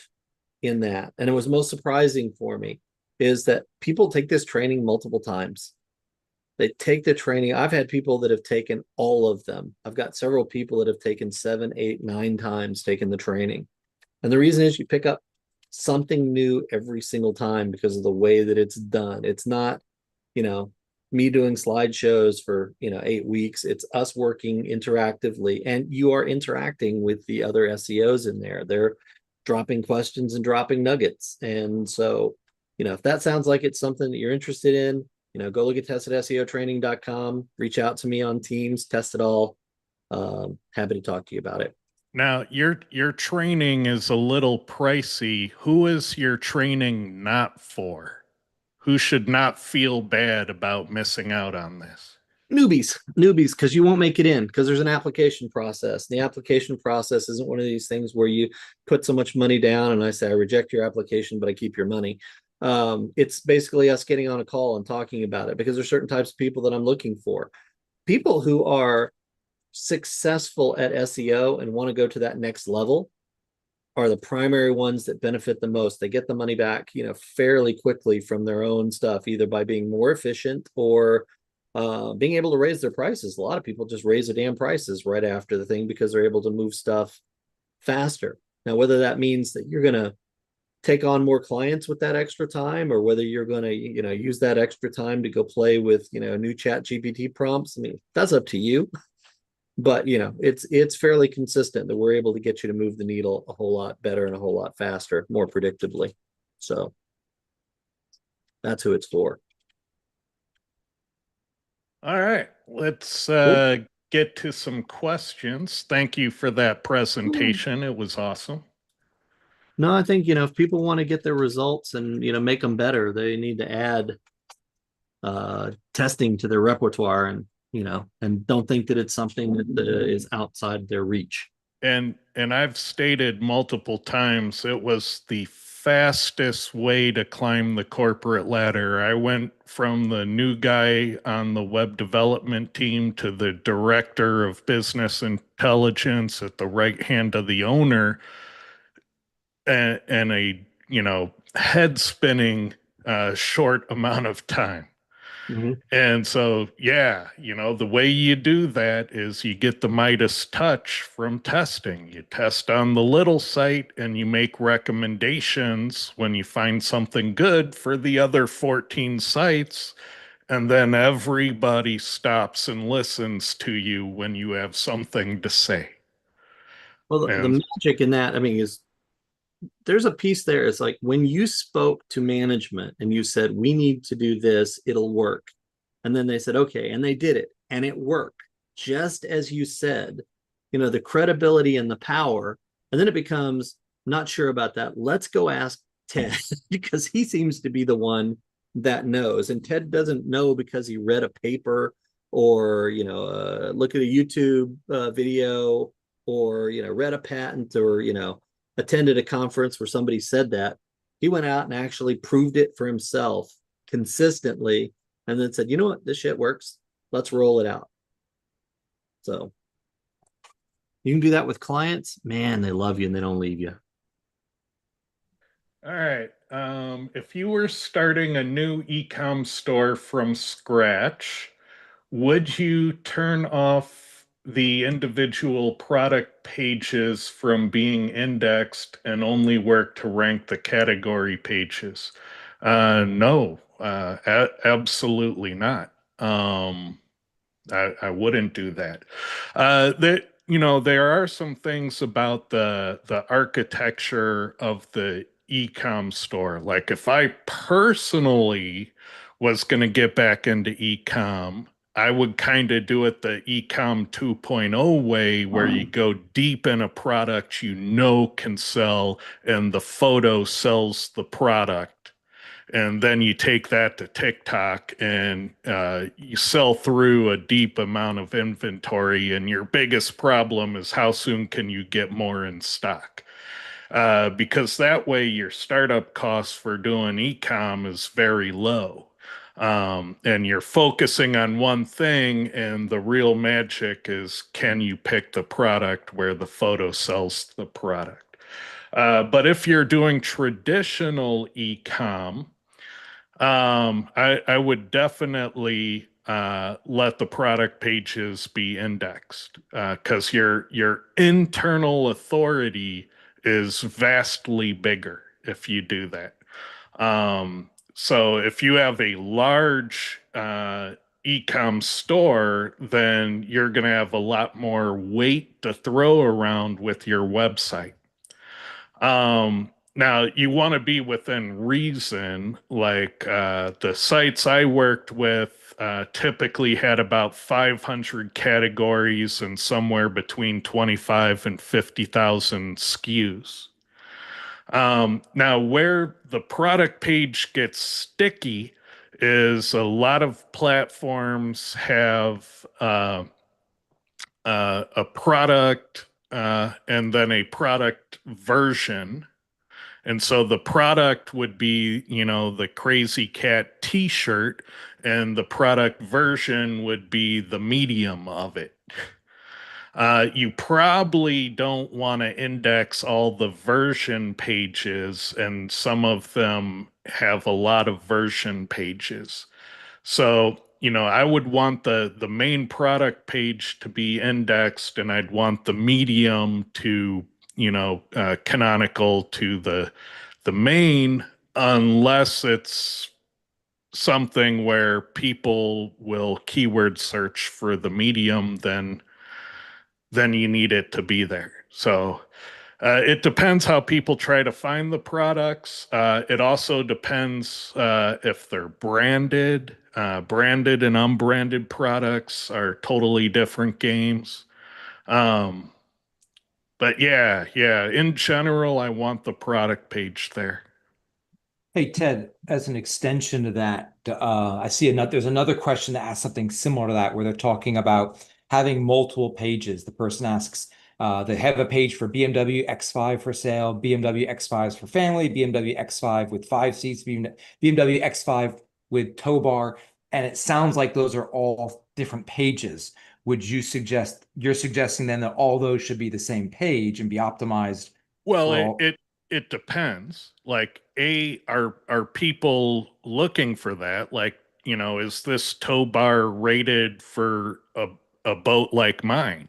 in that, and it was most surprising for me, is that people take this training multiple times. They take the training. I've had people that have taken all of them. I've got several people that have taken 7, 8, 9 times taken the training. And the reason is you pick up something new every single time because of the way that it's done. It's not, you know, me doing slideshows for, you know, 8 weeks. It's us working interactively, and you are interacting with the other SEOs in there. They're dropping questions and dropping nuggets. And so, you know, if that sounds like it's something that you're interested in, you know, go look at testedseotraining.com, reach out to me on Teams, test it all. Happy to talk to you about it. Now, your training is a little pricey. Who is your training not for? Who should not feel bad about missing out on this? Newbies, because you won't make it in because there's an application process. The application process isn't one of these things where you put so much money down and I say, I reject your application, but I keep your money. It's basically us getting on a call and talking about it because there's certain types of people that I'm looking for. People who are successful at SEO and want to go to that next level are the primary ones that benefit the most. They get the money back, you know, fairly quickly from their own stuff, either by being more efficient or being able to raise their prices. A lot of people just raise their damn prices right after the thing because they're able to move stuff faster. Now, whether that means that you're going to take on more clients with that extra time, or whether you're going to, you know, use that extra time to go play with, you know, new chat GPT prompts, I mean, that's up to you. But, you know, it's fairly consistent that we're able to get you to move the needle a whole lot better and a whole lot faster, more predictably. So that's who it's for. All right, let's get to some questions. Thank you for that presentation. It was awesome. No, I think, you know, if people want to get their results and, you know, make them better, they need to add testing to their repertoire, and, you know, and don't think that it's something that is outside their reach. And I've stated multiple times, it was the fastest way to climb the corporate ladder. I went from the new guy on the web development team to the director of business intelligence at the right hand of the owner, and a, you know, head spinning short amount of time. Mhm. And so, yeah, the way you do that is you get the Midas touch from testing. You test on the little site and you make recommendations when you find something good for the other 14 sites. And then everybody stops and listens to you when you have something to say. Well, the And magic in that, I mean, is there's a piece there. It's like when you spoke to management and you said, we need to do this, it'll work. And then they said, okay. And they did it and it worked just as you said, the credibility and the power. And then it becomes, not sure about that. Let's go ask Ted because he seems to be the one that knows. And Ted doesn't know because he read a paper or, look at a YouTube video or, read a patent or, attended a conference where somebody said that. He went out and actually proved it for himself consistently and then said, you know what, this shit works. Let's roll it out. So you can do that with clients. Man, they love you and they don't leave you. all right. If you were starting a new e-com store from scratch, would you turn off the individual product pages from being indexed and only work to rank the category pages? No, absolutely not. I wouldn't do that. There are some things about the architecture of the e-com store. Like if I personally was going to get back into e-com, I would kind of do it the e-com 2.0 way, where you go deep in a product you know can sell, and the photo sells the product, and then you take that to TikTok and you sell through a deep amount of inventory. And your biggest problem is how soon can you get more in stock? Because that way your startup costs for doing e-com is very low. And you're focusing on one thing, and the real magic is, can you pick the product where the photo sells the product? But if you're doing traditional e-com, I would definitely let the product pages be indexed, because your internal authority is vastly bigger if you do that. So if you have a large e-com store, then you're going to have a lot more weight to throw around with your website. Now you want to be within reason. Like the sites I worked with typically had about 500 categories and somewhere between 25 and 50,000 SKUs. Now, where the product page gets sticky is a lot of platforms have a product and then a product version. And so the product would be, the Crazy Cat t-shirt, and the product version would be the medium of it. You probably don't want to index all the version pages, and some of them have a lot of version pages. So, I would want the main product page to be indexed, and I'd want the medium to, canonical to the main, unless it's something where people will keyword search for the medium, then you need it to be there. So it depends how people try to find the products. It also depends if they're branded. Branded and unbranded products are totally different games. Um, but yeah, in general, I want the product page there. Hey, Ted, as an extension to that, I see there's another question that asks something similar to that, where they're talking about having multiple pages. The person asks, they have a page for BMW X5 for sale, BMW X5s for family, BMW X5 with 5 seats, BMW X5 with tow bar, and it sounds like those are all different pages. You're suggesting then that all those should be the same page and be optimized Well, for it all? it it depends. Like, are people looking for that? Like, is this tow bar rated for a boat like mine?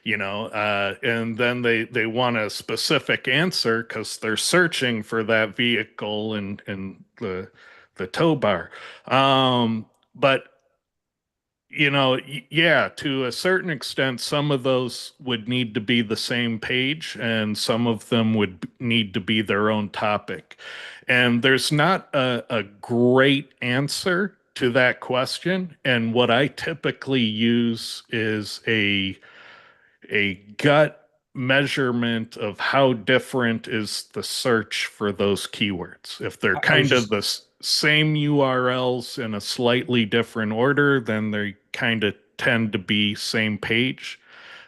And then they want a specific answer because they're searching for that vehicle and the tow bar. But yeah, to a certain extent, some of those would need to be the same page, and some of them would need to be their own topic. And there's not a great answer to that question. And what I typically use is a gut measurement of how different is the search for those keywords. If they're I was kind of just the same URLs in a slightly different order, then they kind of tend to be same page.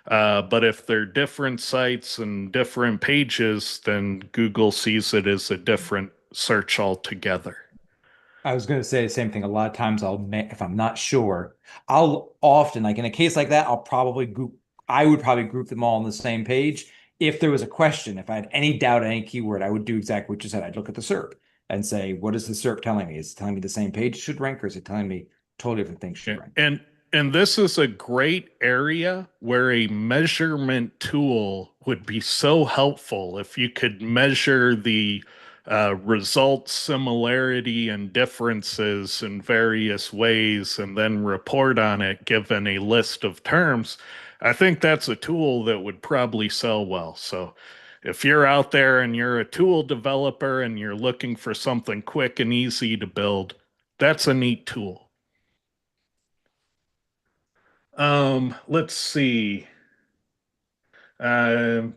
But if they're different sites and different pages, then Google sees it as a different search altogether. I was going to say the same thing. A lot of times if I'm not sure, I'll often, like in a case like that, I would probably group them all on the same page. If there was a question, if I had any doubt on any keyword, I would do exactly what you said. I'd look at the SERP and say, what is the SERP telling me? Is it telling me the same page should rank, or is it telling me totally different things should Yeah. rank? And this is a great area where a measurement tool would be so helpful if you could measure the result similarity and differences in various ways and then report on it given a list of terms. I think that's a tool that would probably sell well. So if you're out there and you're a tool developer and you're looking for something quick and easy to build, that's a neat tool. Let's see. Let's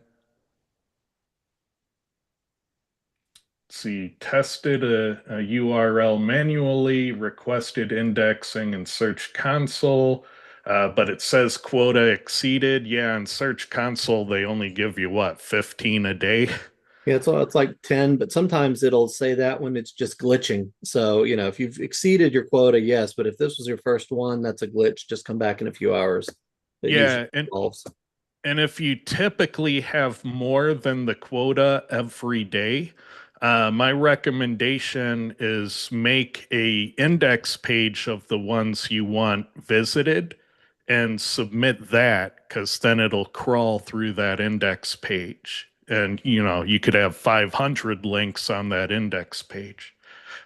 see. Tested a URL manually, requested indexing in Search Console, but it says quota exceeded. Yeah, in Search Console, they only give you what, 15 a day? Yeah, it's like 10, but sometimes it'll say that when it's just glitching. So, if you've exceeded your quota, yes, but if this was your first one, that's a glitch. Just come back in a few hours. It usually Yeah, and solves. And if you typically have more than the quota every day, my recommendation is make a index page of the ones you want visited and submit that, because then it'll crawl through that index page. And you could have 500 links on that index page.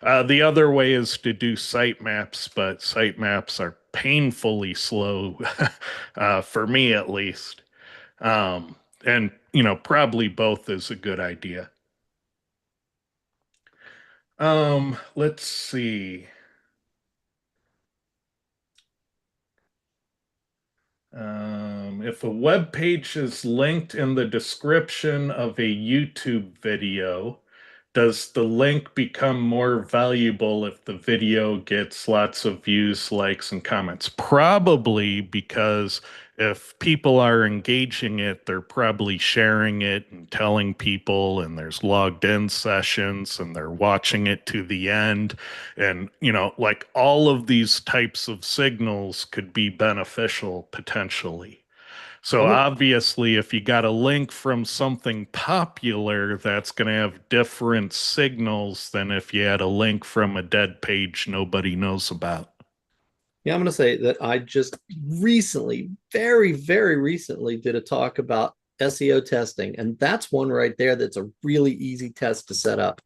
The other way is to do sitemaps, but sitemaps are painfully slow, for me at least. And probably both is a good idea. Let's see. If a web page is linked in the description of a YouTube video, does the link become more valuable if the video gets lots of views, likes, and comments? Probably, because if people are engaging it, they're probably sharing it and telling people, and there's logged in sessions, and they're watching it to the end. And, like all of these types of signals could be beneficial potentially. So obviously, if you got a link from something popular, that's going to have different signals than if you had a link from a dead page nobody knows about. Yeah, I'm going to say that I just recently, very, very recently, did a talk about SEO testing. And that's one right there that's a really easy test to set up.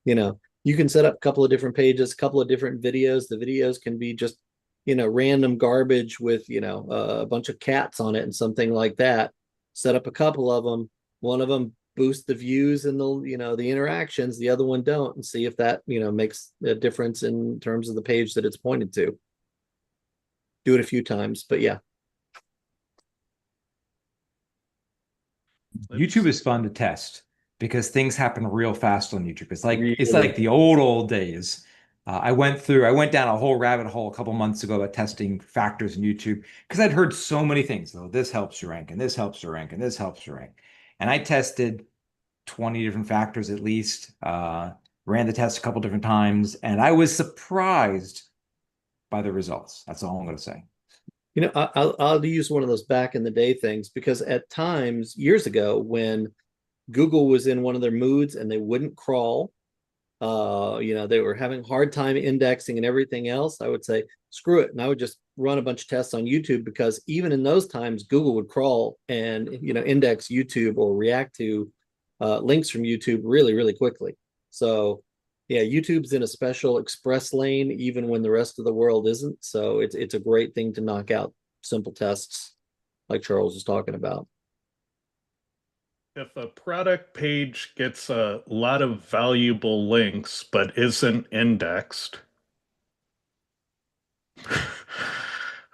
You can set up a couple of different pages, a couple of different videos. The videos can be just, random garbage with, a bunch of cats on it and something like that. Set up a couple of them. One of them boost the views and the interactions. The other one don't, and see if that, makes a difference in terms of the page that it's pointed to. Do it a few times, but yeah. YouTube is fun to test because things happen real fast on YouTube. It's Really? like the old days. I went down a whole rabbit hole a couple months ago about testing factors in YouTube because I'd heard so many things. Oh, this helps you rank, and this helps you rank, and this helps you rank. And I tested 20 different factors at least. Ran the test a couple different times, and I was surprised by the results. That's all I'm going to say. I'll use one of those back in the day things, because at times years ago when Google was in one of their moods and they wouldn't crawl, They were having a hard time indexing and everything else, I would say, screw it. And I would just run a bunch of tests on YouTube, because even in those times, Google would crawl and, index YouTube or react to links from YouTube really, really quickly. So yeah, YouTube's in a special express lane, even when the rest of the world isn't. So it's a great thing to knock out simple tests like Charles was talking about. If a product page gets a lot of valuable links but isn't indexed,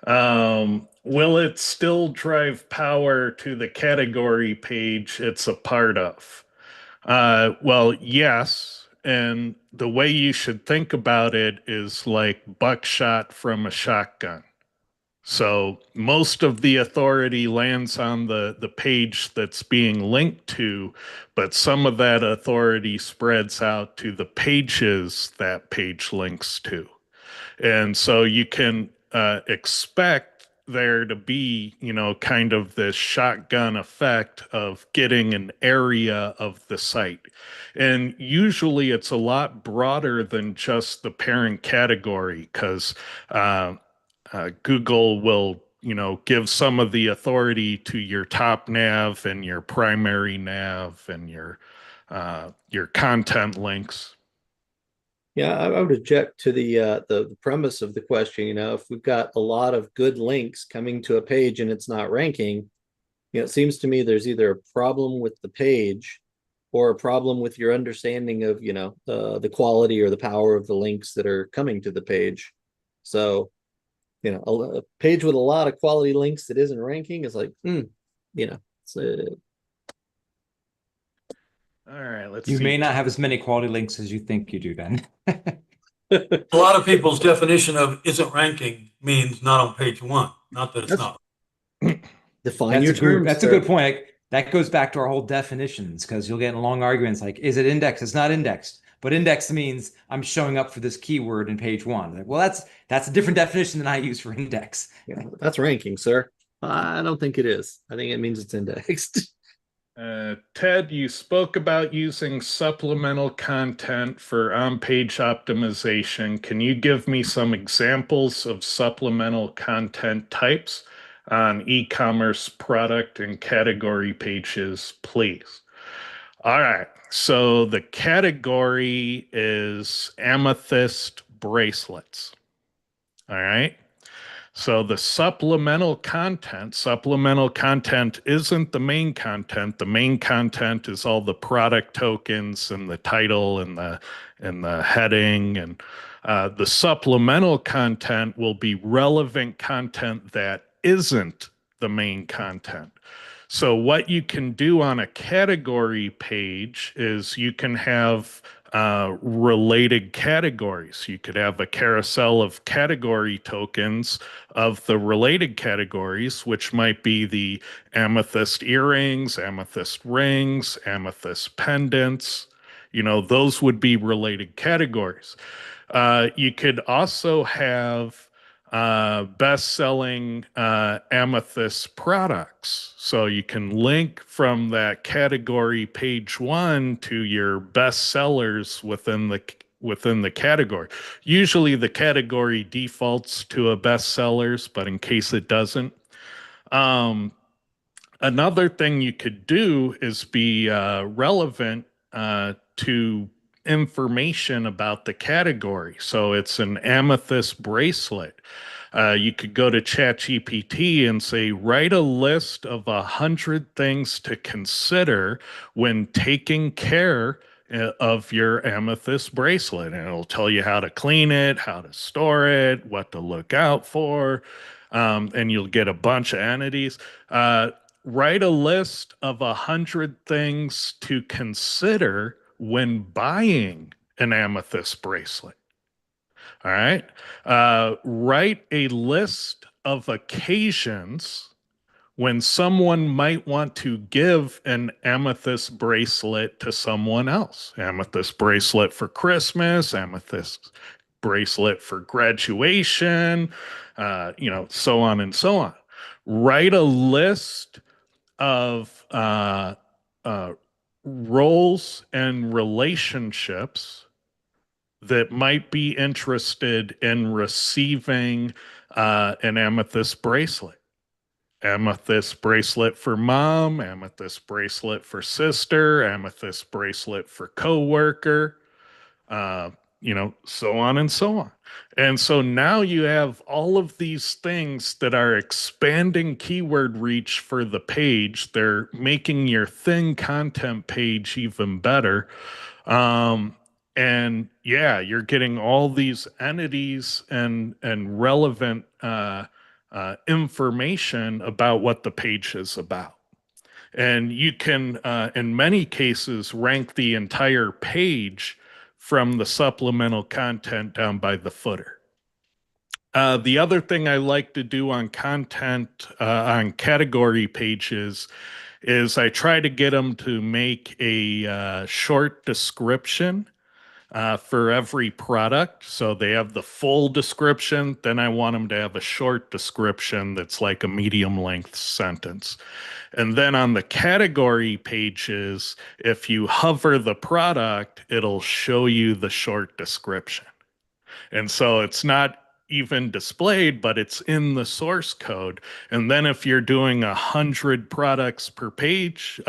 will it still drive power to the category page it's a part of? Well, yes. And the way you should think about it is like buckshot from a shotgun. So most of the authority lands on the page that's being linked to, but some of that authority spreads out to the pages that page links to. And so you can expect there to be, kind of this shotgun effect of getting an area of the site. And usually it's a lot broader than just the parent category, because Google will, give some of the authority to your top nav and your primary nav and your content links. Yeah, I would object to the premise of the question. If we've got a lot of good links coming to a page and it's not ranking, it seems to me there's either a problem with the page or a problem with your understanding of, the quality or the power of the links that are coming to the page. So, a page with a lot of quality links that isn't ranking is like, it's All right, let's You see. may not have as many quality links as you think you do then. A lot of people's definition of isn't ranking means not on page one, not that it's not. define your terms. That's a good point. That goes back to our whole definitions, because you'll get in long arguments like, is it indexed? It's not indexed. But index means I'm showing up for this keyword in page one. Like, well, that's a different definition than I use for index. Yeah, that's ranking, sir. I don't think it is. I think it means it's indexed. Ted, you spoke about using supplemental content for on-page optimization. Can you give me some examples of supplemental content types on e-commerce product and category pages, please? All right. So the category is amethyst bracelets. All right. So the supplemental content isn't the main content. The main content is all the product tokens and the title and the heading, and the supplemental content will be relevant content that isn't the main content. So what you can do on a category page is you can have related categories. You could have a carousel of category tokens of the related categories, which might be the amethyst earrings, amethyst rings, amethyst pendants. Those would be related categories. You could also have best-selling amethyst products. So you can link from that category page one to your best sellers within the category. Usually the category defaults to a best sellers, but in case it doesn't, another thing you could do is be relevant to information about the category. So it's an amethyst bracelet. You could go to ChatGPT and say, write a list of 100 things to consider when taking care of your amethyst bracelet. And it'll tell you how to clean it, how to store it, what to look out for. And you'll get a bunch of entities. Write a list of 100 things to consider when buying an amethyst bracelet. All right. Write a list of occasions when someone might want to give an amethyst bracelet to someone else. Amethyst bracelet for Christmas, amethyst bracelet for graduation, so on and so on. Write a list of roles and relationships that might be interested in receiving an amethyst bracelet. Amethyst bracelet for mom, amethyst bracelet for sister, amethyst bracelet for coworker, uh, so on and so on. And so now you have all of these things that are expanding keyword reach for the page. They're making your thin content page even better. Um, and yeah, you're getting all these entities and relevant information about what the page is about. And you can, in many cases, rank the entire page from the supplemental content down by the footer. The other thing I like to do on content, on category pages, is I try to get them to make a short description for every product. So they have the full description. Then I want them to have a short description that's like a medium length sentence. And then on the category pages, if you hover the product, it'll show you the short description. And so it's not even displayed, but it's in the source code. And then if you're doing 100 products per page,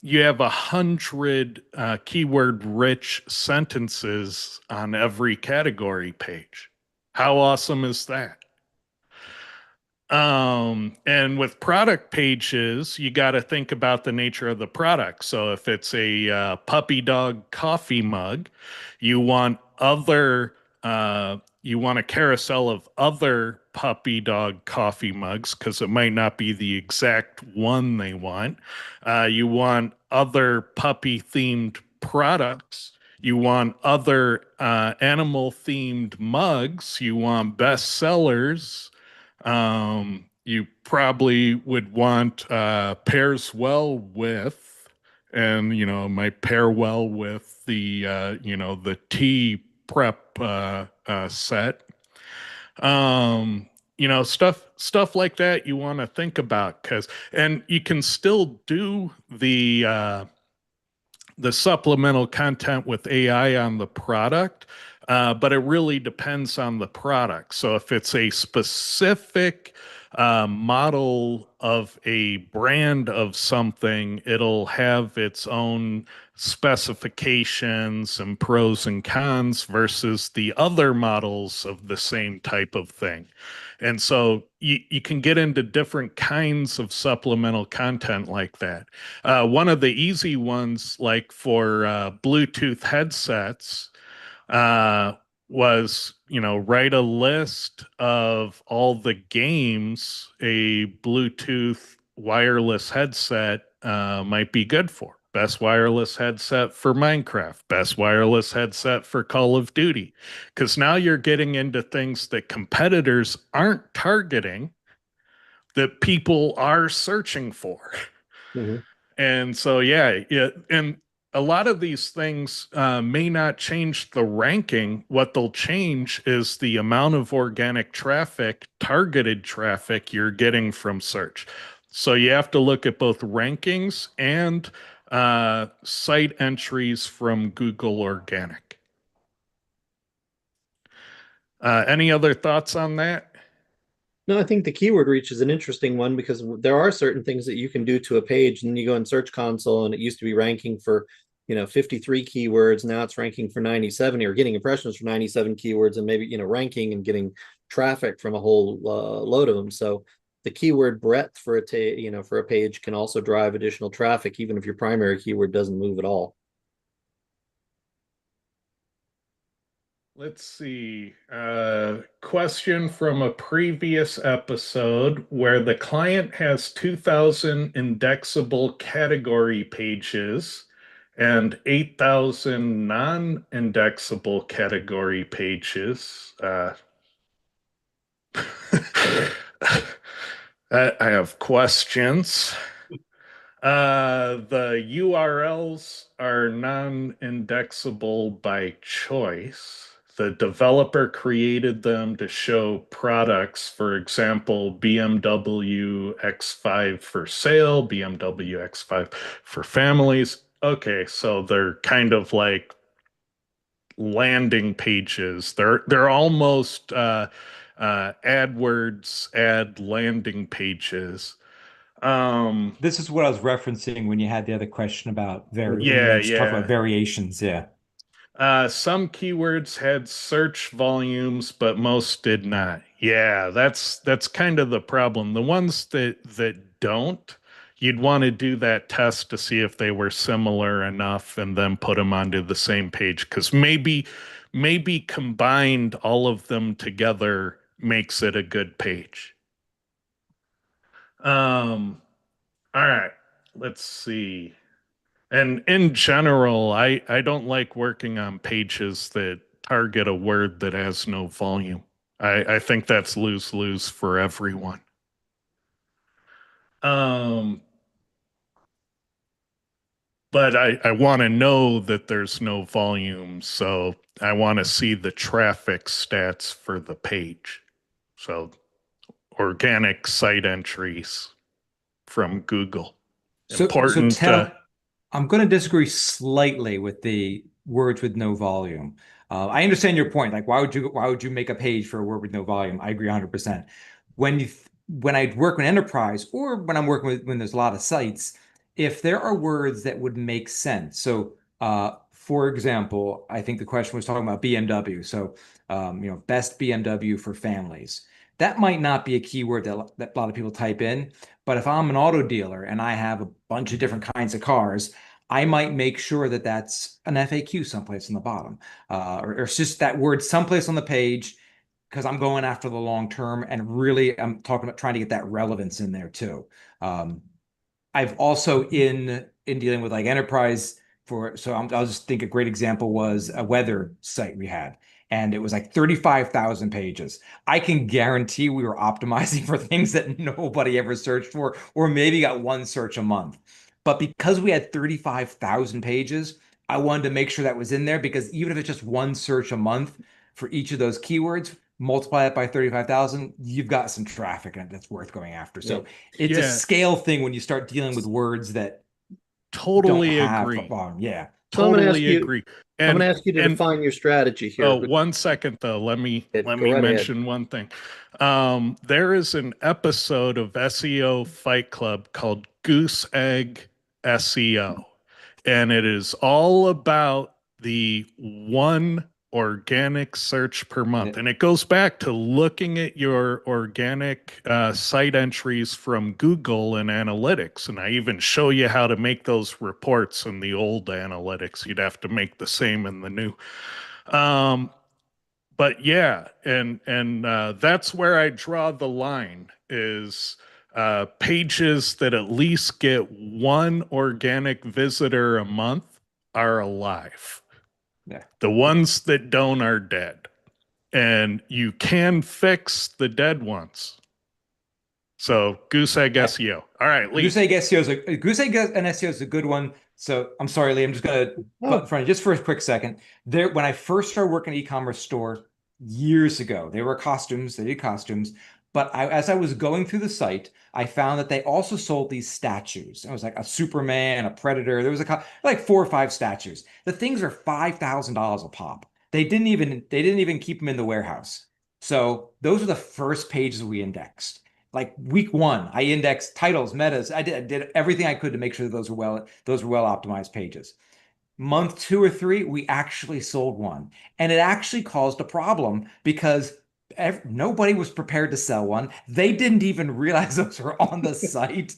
you have 100 keyword rich sentences on every category page. How awesome is that? And with product pages, you got to think about the nature of the product. So if it's a puppy dog coffee mug, you want you want a carousel of other puppy dog coffee mugs because it might not be the exact one they want. You want other puppy themed products. You want other animal themed mugs. You want best sellers. You probably would want pairs well with, and might pair well with the the tea prep set. Stuff like that you want to think about and you can still do the supplemental content with AI on the product, but it really depends on the product. So if it's a specific model of a brand of something, it'll have its own specifications and pros and cons versus the other models of the same type of thing. And so you can get into different kinds of supplemental content like that. One of the easy ones, like for Bluetooth headsets, was, write a list of all the games a Bluetooth wireless headset might be good for. Best wireless headset for Minecraft, best wireless headset for Call of Duty. Because now you're getting into things that competitors aren't targeting that people are searching for. Mhm. And so, and a lot of these things may not change the ranking. What they'll change is the amount of organic traffic, targeted traffic you're getting from search. So you have to look at both rankings and site entries from Google Organic. Any other thoughts on that? No, I think the keyword reach is an interesting one because there are certain things that you can do to a page, and you go in Search Console, and it used to be ranking for, 53 keywords. Now it's ranking for 97, or getting impressions for 97 keywords, and maybe, ranking and getting traffic from a whole load of them. So the keyword breadth for for a page can also drive additional traffic, even if your primary keyword doesn't move at all. Let's see. Question from a previous episode where the client has 2,000 indexable category pages and 8,000 non-indexable category pages. I have questions. The URLs are non-indexable by choice. The developer created them to show products, for example, BMW X5 for sale, BMW X5 for families. Okay, so they're kind of like landing pages. They're almost AdWords ad landing pages. This is what I was referencing when you had the other question about when you Yeah, mentioned talk about yeah. variations. Yeah. Some keywords had search volumes, but most did not. Yeah, that's kind of the problem. The ones that don't, you'd want to do that test to see if they were similar enough and then put them onto the same page, because maybe combined all of them together makes it a good page. All right, let's see. And in general, I don't like working on pages that target a word that has no volume. I think that's lose-lose for everyone. Um, but I want to know that there's no volume, so I want to see the traffic stats for the page. So organic site entries from Google. So Important. Ted, I'm going to disagree slightly with the words with no volume. I understand your point. Like, why would you make a page for a word with no volume? I agree 100%. When I work with enterprise or when I'm working with when there's a lot of sites, if there are words that would make sense. So, for example, I think the question was talking about BMW. So, best BMW for families. That might not be a keyword that a lot of people type in, but if I'm an auto dealer and I have a bunch of different kinds of cars, I might make sure that that's an FAQ someplace on the bottom, or it's just that word someplace on the page because I'm going after the long term and really I'm talking about trying to get that relevance in there too. Um, I've also in dealing with like enterprise I'll just think a great example was a weather site we had, and it was like 35,000 pages. I can guarantee we were optimizing for things that nobody ever searched for, or maybe got one search a month. But because we had 35,000 pages, I wanted to make sure that was in there because even if it's just one search a month for each of those keywords, multiply it by 35,000, you've got some traffic and that's worth going after. So it's a Yeah, scale thing when you start dealing with words that don't totally have agree. volume. Yeah. So I'm going to ask Totally you, agree. I'm going And to ask you to and define your strategy here. oh, 1 second though. Let Go me right ahead. mention one thing. There is an episode of SEO Fight Club called Goose Egg SEO, and it is all about the one organic search per month. Yeah. And it goes back to looking at your organic site entries from Google and analytics. And I even show you how to make those reports in the old analytics. You'd have to make the same in the new. Um, but yeah, and that's where I draw the line is pages that at least get one organic visitor a month are alive. Yeah. The ones that don't are dead. And you can fix the dead ones. So goose egg SEO. All right, Lee. Goose Egg SEO is a Goose Egg and SEO is a good one. So I'm sorry, Lee. I'm just gonna butt in front of you just for a quick second. When I first started working at an e-commerce store years ago, they were costumes, they did costumes. But as I was going through the site, I found that they also sold these statues. It was like a Superman, a Predator. There was like 4 or 5 statues. The things are $5,000 a pop. They didn't even keep them in the warehouse. So those are the first pages we indexed. Like week 1, I indexed titles, metas. I did everything I could to make sure that those were well optimized pages. Month 2 or 3, we actually sold one, and it actually caused a problem because nobody was prepared to sell one. They didn't even realize those were on the site,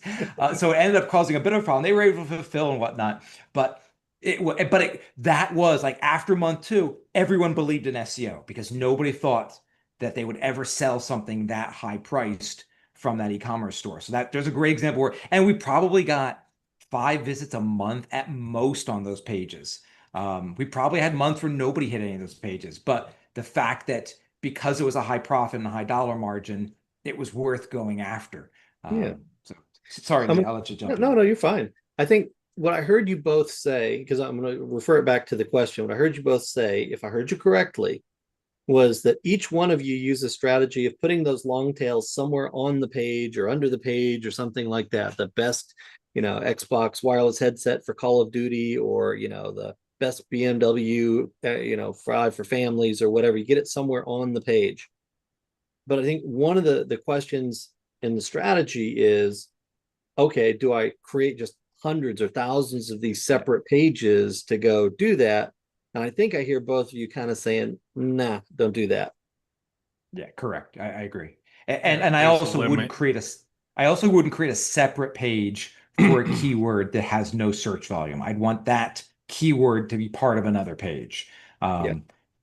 so it ended up causing a bit of a problem. They were able to fulfill and whatnot, but that was like after month 2, everyone believed in SEO because nobody thought that they would ever sell something that high priced from that e-commerce store. So there's a great example and we probably got 5 visits a month at most on those pages. We probably had months where nobody hit any of those pages, but the fact that because it was a high profit and a high dollar margin, it was worth going after. Yeah. So sorry, Lee, I'll let you jump in. No, you're fine. I think what I heard you both say, because I'm going to refer it back to the question, what I heard you both say, if I heard you correctly, was that each one of you use a strategy of putting those long tails somewhere on the page or under the page or something like that. The best, Xbox wireless headset for Call of Duty, or, the best BMW, fry for families or whatever. You get it somewhere on the page. But I think one of the questions in the strategy is, okay, do I create just hundreds or thousands of these separate pages to go do that? And I think I hear both of you kind of saying, nah, don't do that. Yeah, correct. I agree. Yeah, And I there's a also wouldn't limit. create a separate page for a keyword that has no search volume. I'd want that keyword to be part of another page. Yeah.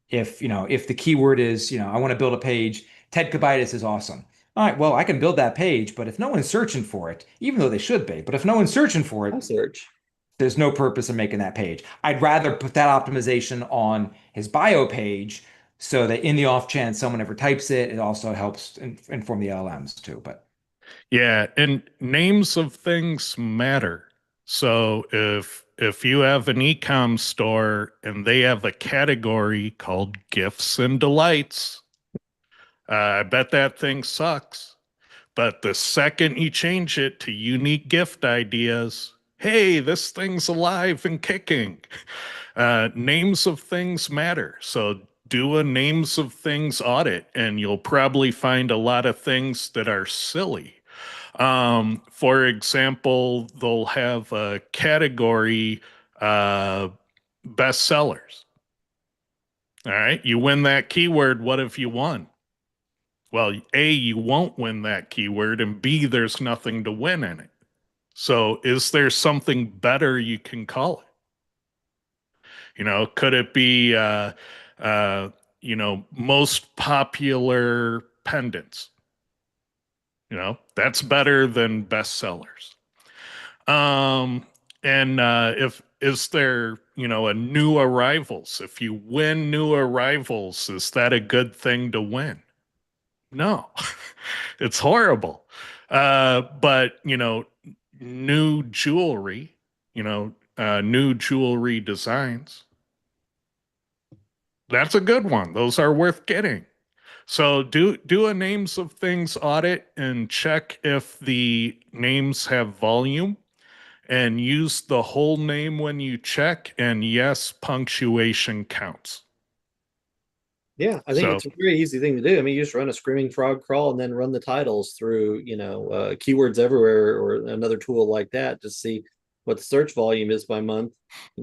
If the keyword is, I want to build a page, Ted Kubaitis is awesome. All right, well, I can build that page, but if no one's searching for it, even though they should be, but if no one's searching for I'll it, search. there's no purpose in making that page. I'd rather put that optimization on his bio page so that in the off chance someone ever types it, it also helps inform the LLMs too. But Yeah, and names of things matter. So if you have an e-com store and they have a category called gifts and delights, I bet that thing sucks. But the second you change it to unique gift ideas, hey, this thing's alive and kicking. Names of things matter. So do a names of things audit, and you'll probably find a lot of things that are silly. For example, they'll have a category, uh, bestsellers. All right, you win that keyword. What have you won? Well, A, you won't win that keyword, and B, there's nothing to win in it. So, is there something better you can call it? Could it be, most popular pendants? That's better than bestsellers. Um, and if is there, a new arrivals? If you win new arrivals, is that a good thing to win? No, it's horrible. But new jewelry, new jewelry designs. That's a good one. Those are worth getting. So do a names of things audit and check if the names have volume, and use the whole name when you check. And yes, punctuation counts. Yeah, I think So it's a very easy thing to do. I mean, you just run a screaming frog crawl and then run the titles through, keywords everywhere or another tool like that to see what the search volume is by month.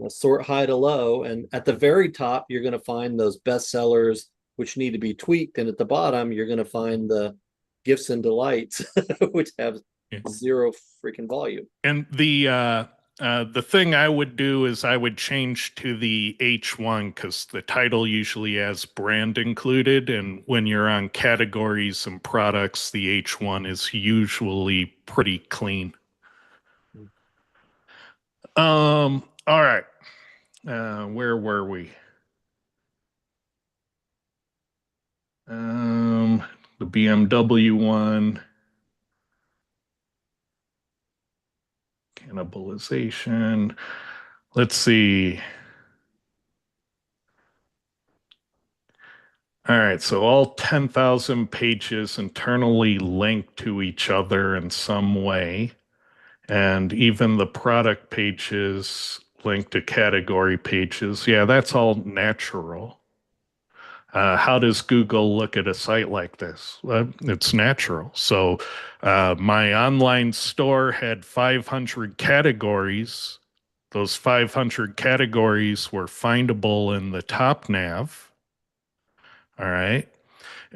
Sort high to low, and at the very top, you're going to find those bestsellers which need to be tweaked, and at the bottom, you're going to find the gifts and delights which have yeah. zero freaking volume. And the thing I would do is I would change to the H1 because the title usually has brand included. And when you're on categories and products, the H1 is usually pretty clean. All right. Where were we? The BMW one. Cannibalization. Let's see. All right, so all 10,000 pages internally link to each other in some way, and even the product pages link to category pages. Yeah, that's all natural. How does Google look at a site like this? It's natural. So my online store had 500 categories. Those 500 categories were findable in the top nav. All right.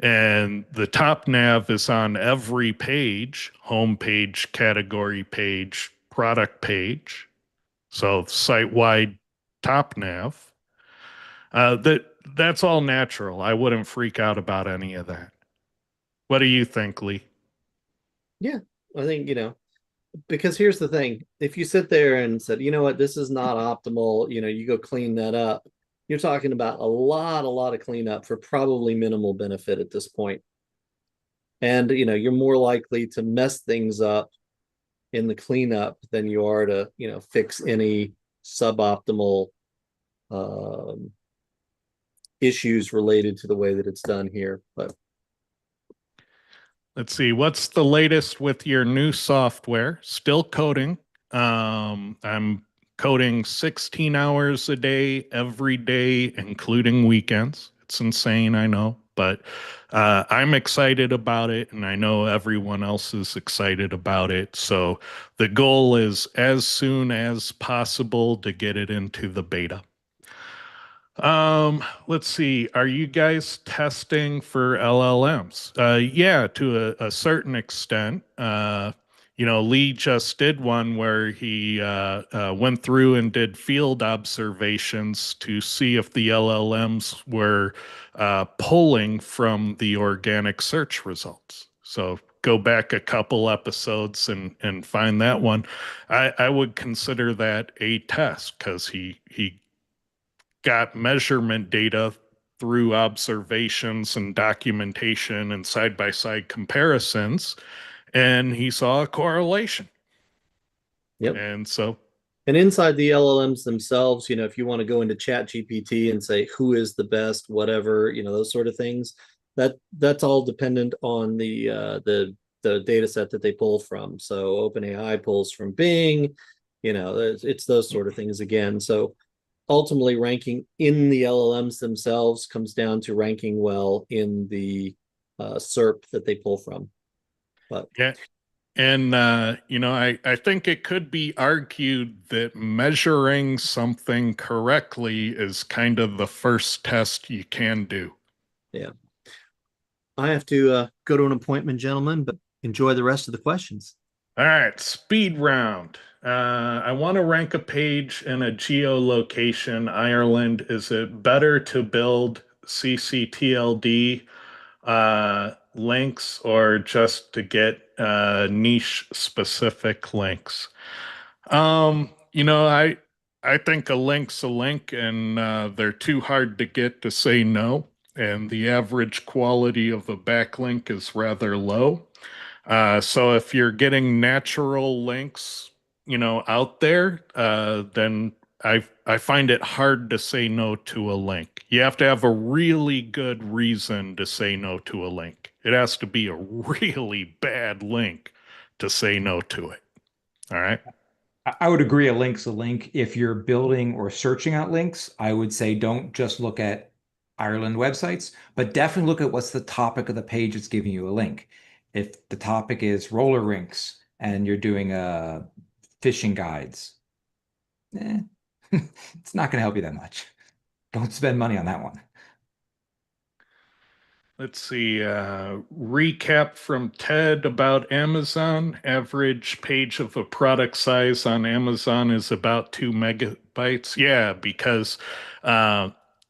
And the top nav is on every page, home page, category page, product page. So site-wide top nav. That's all natural. I wouldn't freak out about any of that. What do you think, Lee? Yeah, I think, because here's the thing. If you sit there and said, you know what, this is not optimal, you go clean that up, you're talking about a lot of cleanup for probably minimal benefit at this point. And, you're more likely to mess things up in the cleanup than you are to, fix any suboptimal um, issues related to the way that it's done here. But Let's see, what's the latest with your new software? Still coding. I'm coding 16 hours a day, every day, including weekends. It's insane, I know, but I'm excited about it, and I know everyone else is excited about it. So the goal is as soon as possible to get it into the beta. Let's see. Are you guys testing for LLMs? Yeah, to a certain extent. Lee just did one where he went through and did field observations to see if the LLMs were pulling from the organic search results. So go back a couple episodes and find that one. I would consider that a test because he got measurement data through observations and documentation and side by side comparisons, and he saw a correlation. Yep. And so, and inside the LLMs themselves, if you want to go into Chat GPT and say who is the best, whatever, those sort of things, that's all dependent on the data set that they pull from. So OpenAI pulls from Bing, it's those sort of things again. So ultimately ranking in the LLMs themselves comes down to ranking well in the SERP that they pull from. But yeah. And, I think it could be argued that measuring something correctly is kind of the first test you can do. Yeah. I have to go to an appointment, gentlemen, but enjoy the rest of the questions. All right, speed round. I want to rank a page in a geolocation, Ireland. Is it better to build CCTLD links or just to get niche specific links? I think a link's a link, and they're too hard to get to say no. And the average quality of a backlink is rather low. So if you're getting natural links, out there, then I find it hard to say no to a link. You have to have a really good reason to say no to a link. It has to be a really bad link to say no to it. All right. I would agree a link's a link. If you're building or searching out links, I would say don't just look at Ireland websites, but definitely look at what's the topic of the page that's giving you a link. If the topic is roller rinks and you're doing fishing guides, it's not going to help you that much. Don't spend money on that one. Let's see. Recap from Ted about Amazon. Average page of a product size on Amazon is about 2 megabytes. Yeah, because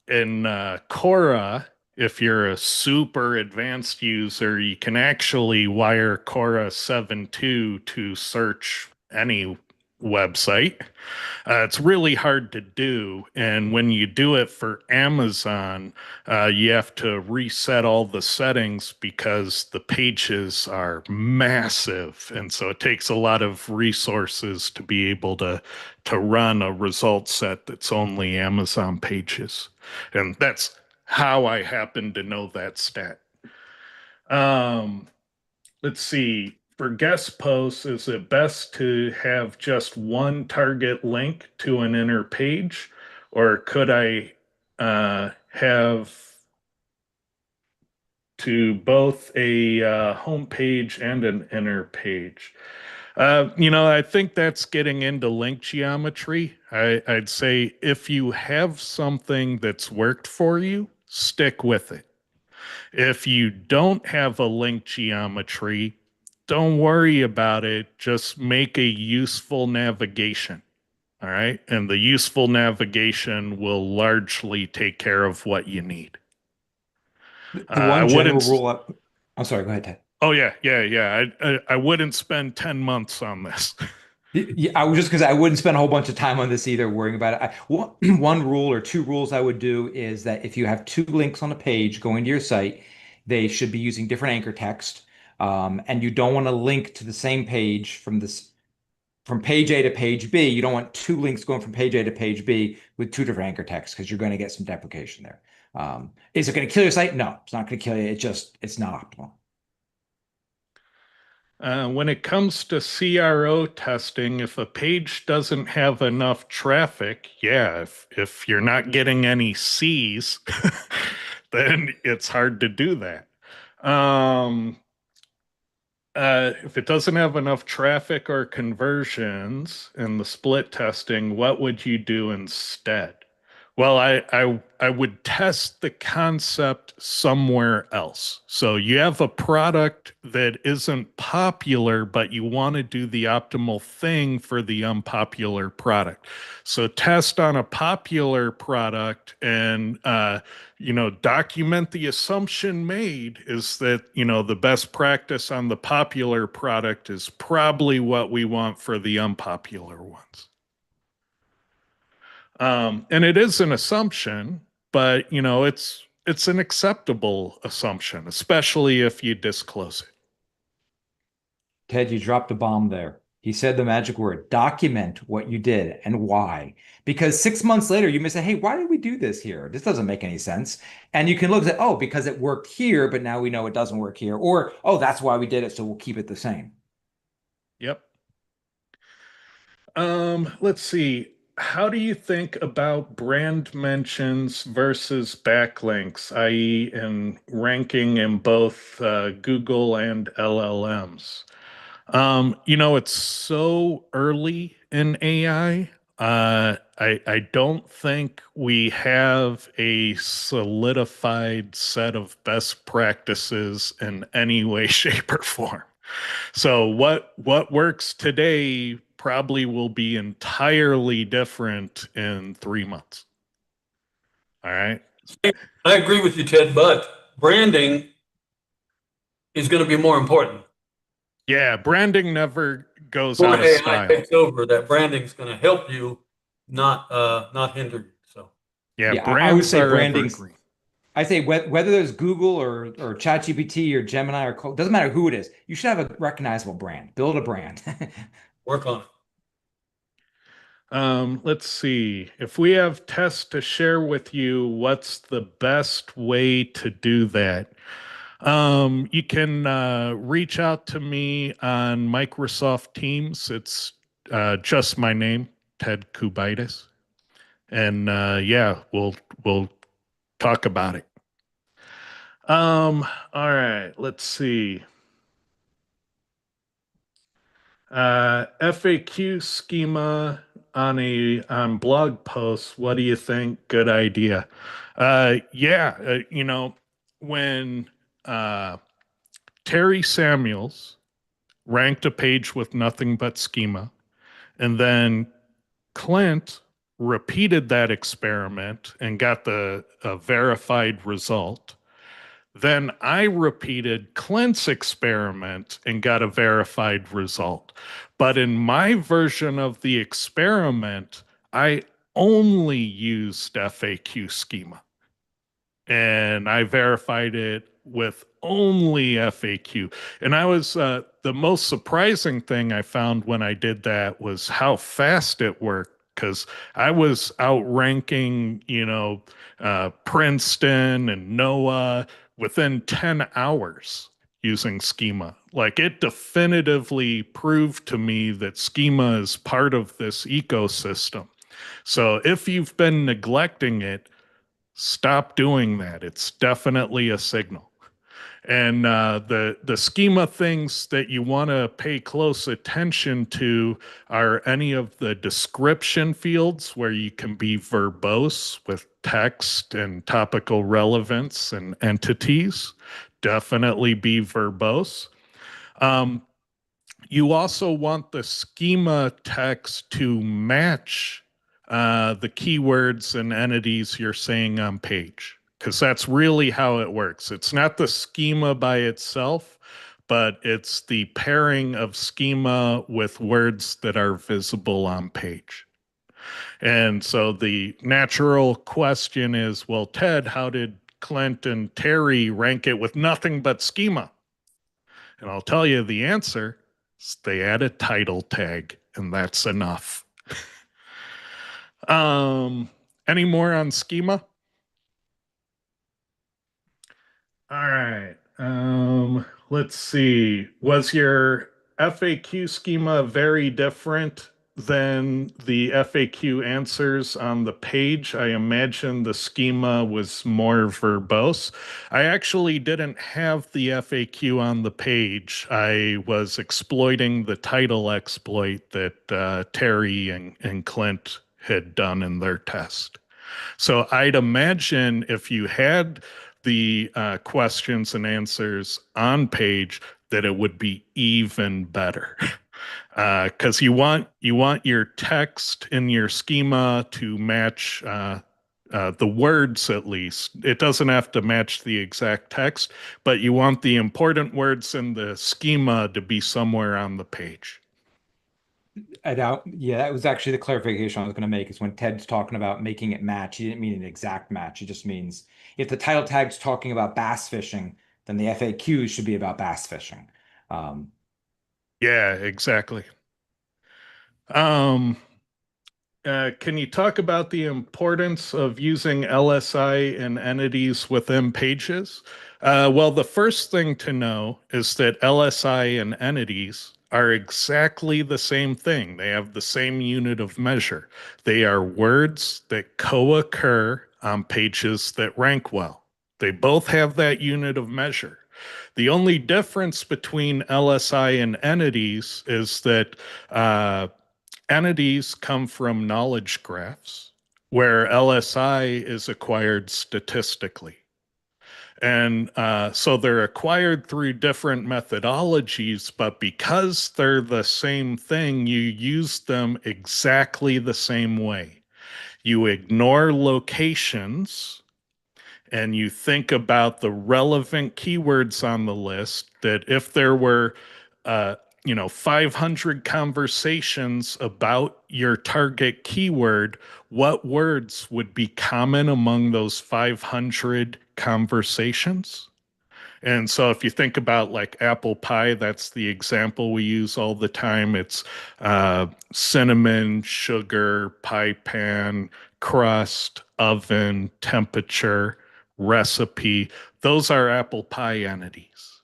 in Cora, if you're a super advanced user, you can actually wire Cora 7.2 to search any website. It's really hard to do. And when you do it for Amazon, you have to reset all the settings because the pages are massive. And so it takes a lot of resources to be able to run a result set that's only Amazon pages. And that's how I happen to know that stat. Let's see. For guest posts, is it best to have just one target link to an inner page, or could I have to both a home page and an inner page? I think that's getting into link geometry. I'd say if you have something that's worked for you, stick with it. If you don't have a link geometry, don't worry about it. Just make a useful navigation. All right. And the useful navigation will largely take care of what you need. The I one general wouldn't. rule I'm sorry, go ahead, Ted. Oh, yeah. I wouldn't spend 10 months on this. Yeah, I was just because I wouldn't spend a whole bunch of time on this either, worrying about it. One rule or two rules I would do is that if you have two links on a page going to your site, they should be using different anchor text. And you don't want to link to the same page from page A to page B. You don't want two links going from page A to page B with two different anchor texts because you're going to get some deprecation there. Is it going to kill your site? No, it's not going to kill you. It's not optimal. When it comes to CRO testing, if a page doesn't have enough traffic, yeah, if you're not getting any C's, then it's hard to do that. If it doesn't have enough traffic or conversions in the split testing, what would you do instead? Well, I would test the concept somewhere else. So you have a product that isn't popular, but you want to do the optimal thing for the unpopular product. So test on a popular product and document the assumption made is that, the best practice on the popular product is probably what we want for the unpopular ones. And it is an assumption, but it's an acceptable assumption, especially if you disclose it. Ted, you dropped a bomb there. He said the magic word, document what you did and why. Because 6 months later, you may say, hey, why did we do this here? This doesn't make any sense. And you can look at, oh, because it worked here, but now we know it doesn't work here. Or, oh, that's why we did it, so we'll keep it the same. Yep. Let's see. How do you think about brand mentions versus backlinks, i.e., in ranking in both Google and LLMs? It's so early in AI. I don't think we have a solidified set of best practices in any way, shape, or form. So what works today probably will be entirely different in 3 months. All right. I agree with you, Ted, but branding is going to be more important. Yeah, branding never goes Before out of AI style. takes over, that branding is going to help you, not hinder you. So Yeah, Yeah, I would brands say are branding's, evergreen. I say whether there's Google or ChatGPT or Gemini or doesn't matter who it is, you should have a recognizable brand. Build a brand. work on it. Let's see. If we have tests to share with you, what's the best way to do that? You can reach out to me on Microsoft Teams. It's just my name, Ted Kubaitis, and yeah, we'll talk about it. All right. Let's see. FAQ schema on blog posts. What do you think? Good idea. Yeah, when Terry Samuels ranked a page with nothing but schema, and then Clint repeated that experiment and got the verified result. Then I repeated Clint's experiment and got a verified result. But in my version of the experiment, I only used FAQ schema and I verified it with only FAQ. And I was the most surprising thing I found when I did that was how fast it worked. Because I was outranking, Princeton and NOAA within 10 hours using schema. Like it definitively proved to me that schema is part of this ecosystem. So if you've been neglecting it, stop doing that. It's definitely a signal. And the schema things that you want to pay close attention to are any of the description fields where you can be verbose with text and topical relevance and entities. Definitely be verbose. You also want the schema text to match the keywords and entities you're saying on page, because that's really how it works. It's not the schema by itself, but it's the pairing of schema with words that are visible on page. And so the natural question is, well, Ted, how did Clint and Terry rank it with nothing but schema? And I'll tell you the answer is they add a title tag, and that's enough. Any more on schema? All right. Let's see. Was your FAQ schema very different than the FAQ answers on the page? I imagine the schema was more verbose. I actually didn't have the FAQ on the page. I was exploiting the title exploit that Terry and Clint had done in their test. So I'd imagine if you had the questions and answers on page, that it would be even better. Because you want your text in your schema to match the words at least. It doesn't have to match the exact text, but you want the important words in the schema to be somewhere on the page. Yeah, that was actually the clarification I was going to make is when Ted's talking about making it match, he didn't mean an exact match. He just means if the title tag's talking about bass fishing, then the FAQs should be about bass fishing. Yeah, exactly. Um, can you talk about the importance of using LSI and entities within pages? Well, the first thing to know is that LSI and entities are exactly the same thing. They have the same unit of measure. They are words that co-occur on pages that rank well. They both have that unit of measure. The only difference between LSI and entities is that entities come from knowledge graphs, where LSI is acquired statistically. And so they're acquired through different methodologies, but because they're the same thing, you use them exactly the same way. You ignore locations and you think about the relevant keywords on the list that if there were uh, 500 conversations about your target keyword, what words would be common among those 500 conversations? And so if you think about like apple pie, that's the example we use all the time. It's cinnamon, sugar, pie pan, crust, oven, temperature, recipe. Those are apple pie entities.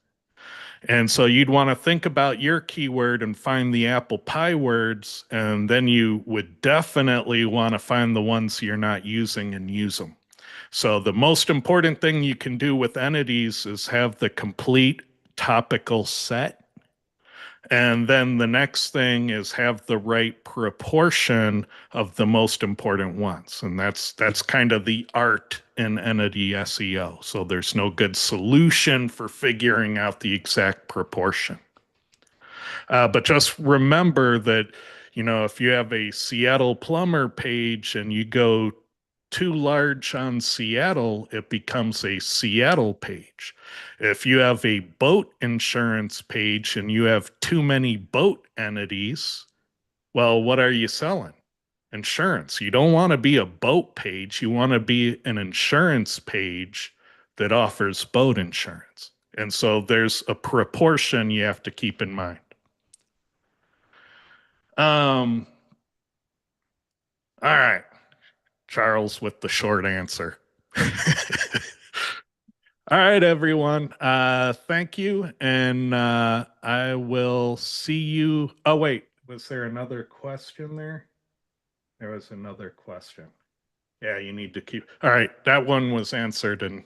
And so you'd want to think about your keyword and find the apple pie words, and then you would definitely want to find the ones you're not using and use them. So the most important thing you can do with entities is have the complete topical set. And then the next thing is have the right proportion of the most important ones. And that's kind of the art in entity SEO. So there's no good solution for figuring out the exact proportion. But just remember that, if you have a Seattle plumber page and you go too large on Seattle, it becomes a Seattle page. If you have a boat insurance page and you have too many boat entities, well, what are you selling? Insurance. You don't want to be a boat page. You want to be an insurance page that offers boat insurance. And so there's a proportion you have to keep in mind. All right. Charles with the short answer. All right, everyone. Thank you. And I will see you. Oh, wait. Was there another question there? There was another question. Yeah, you need to keep. All right. That one was answered. And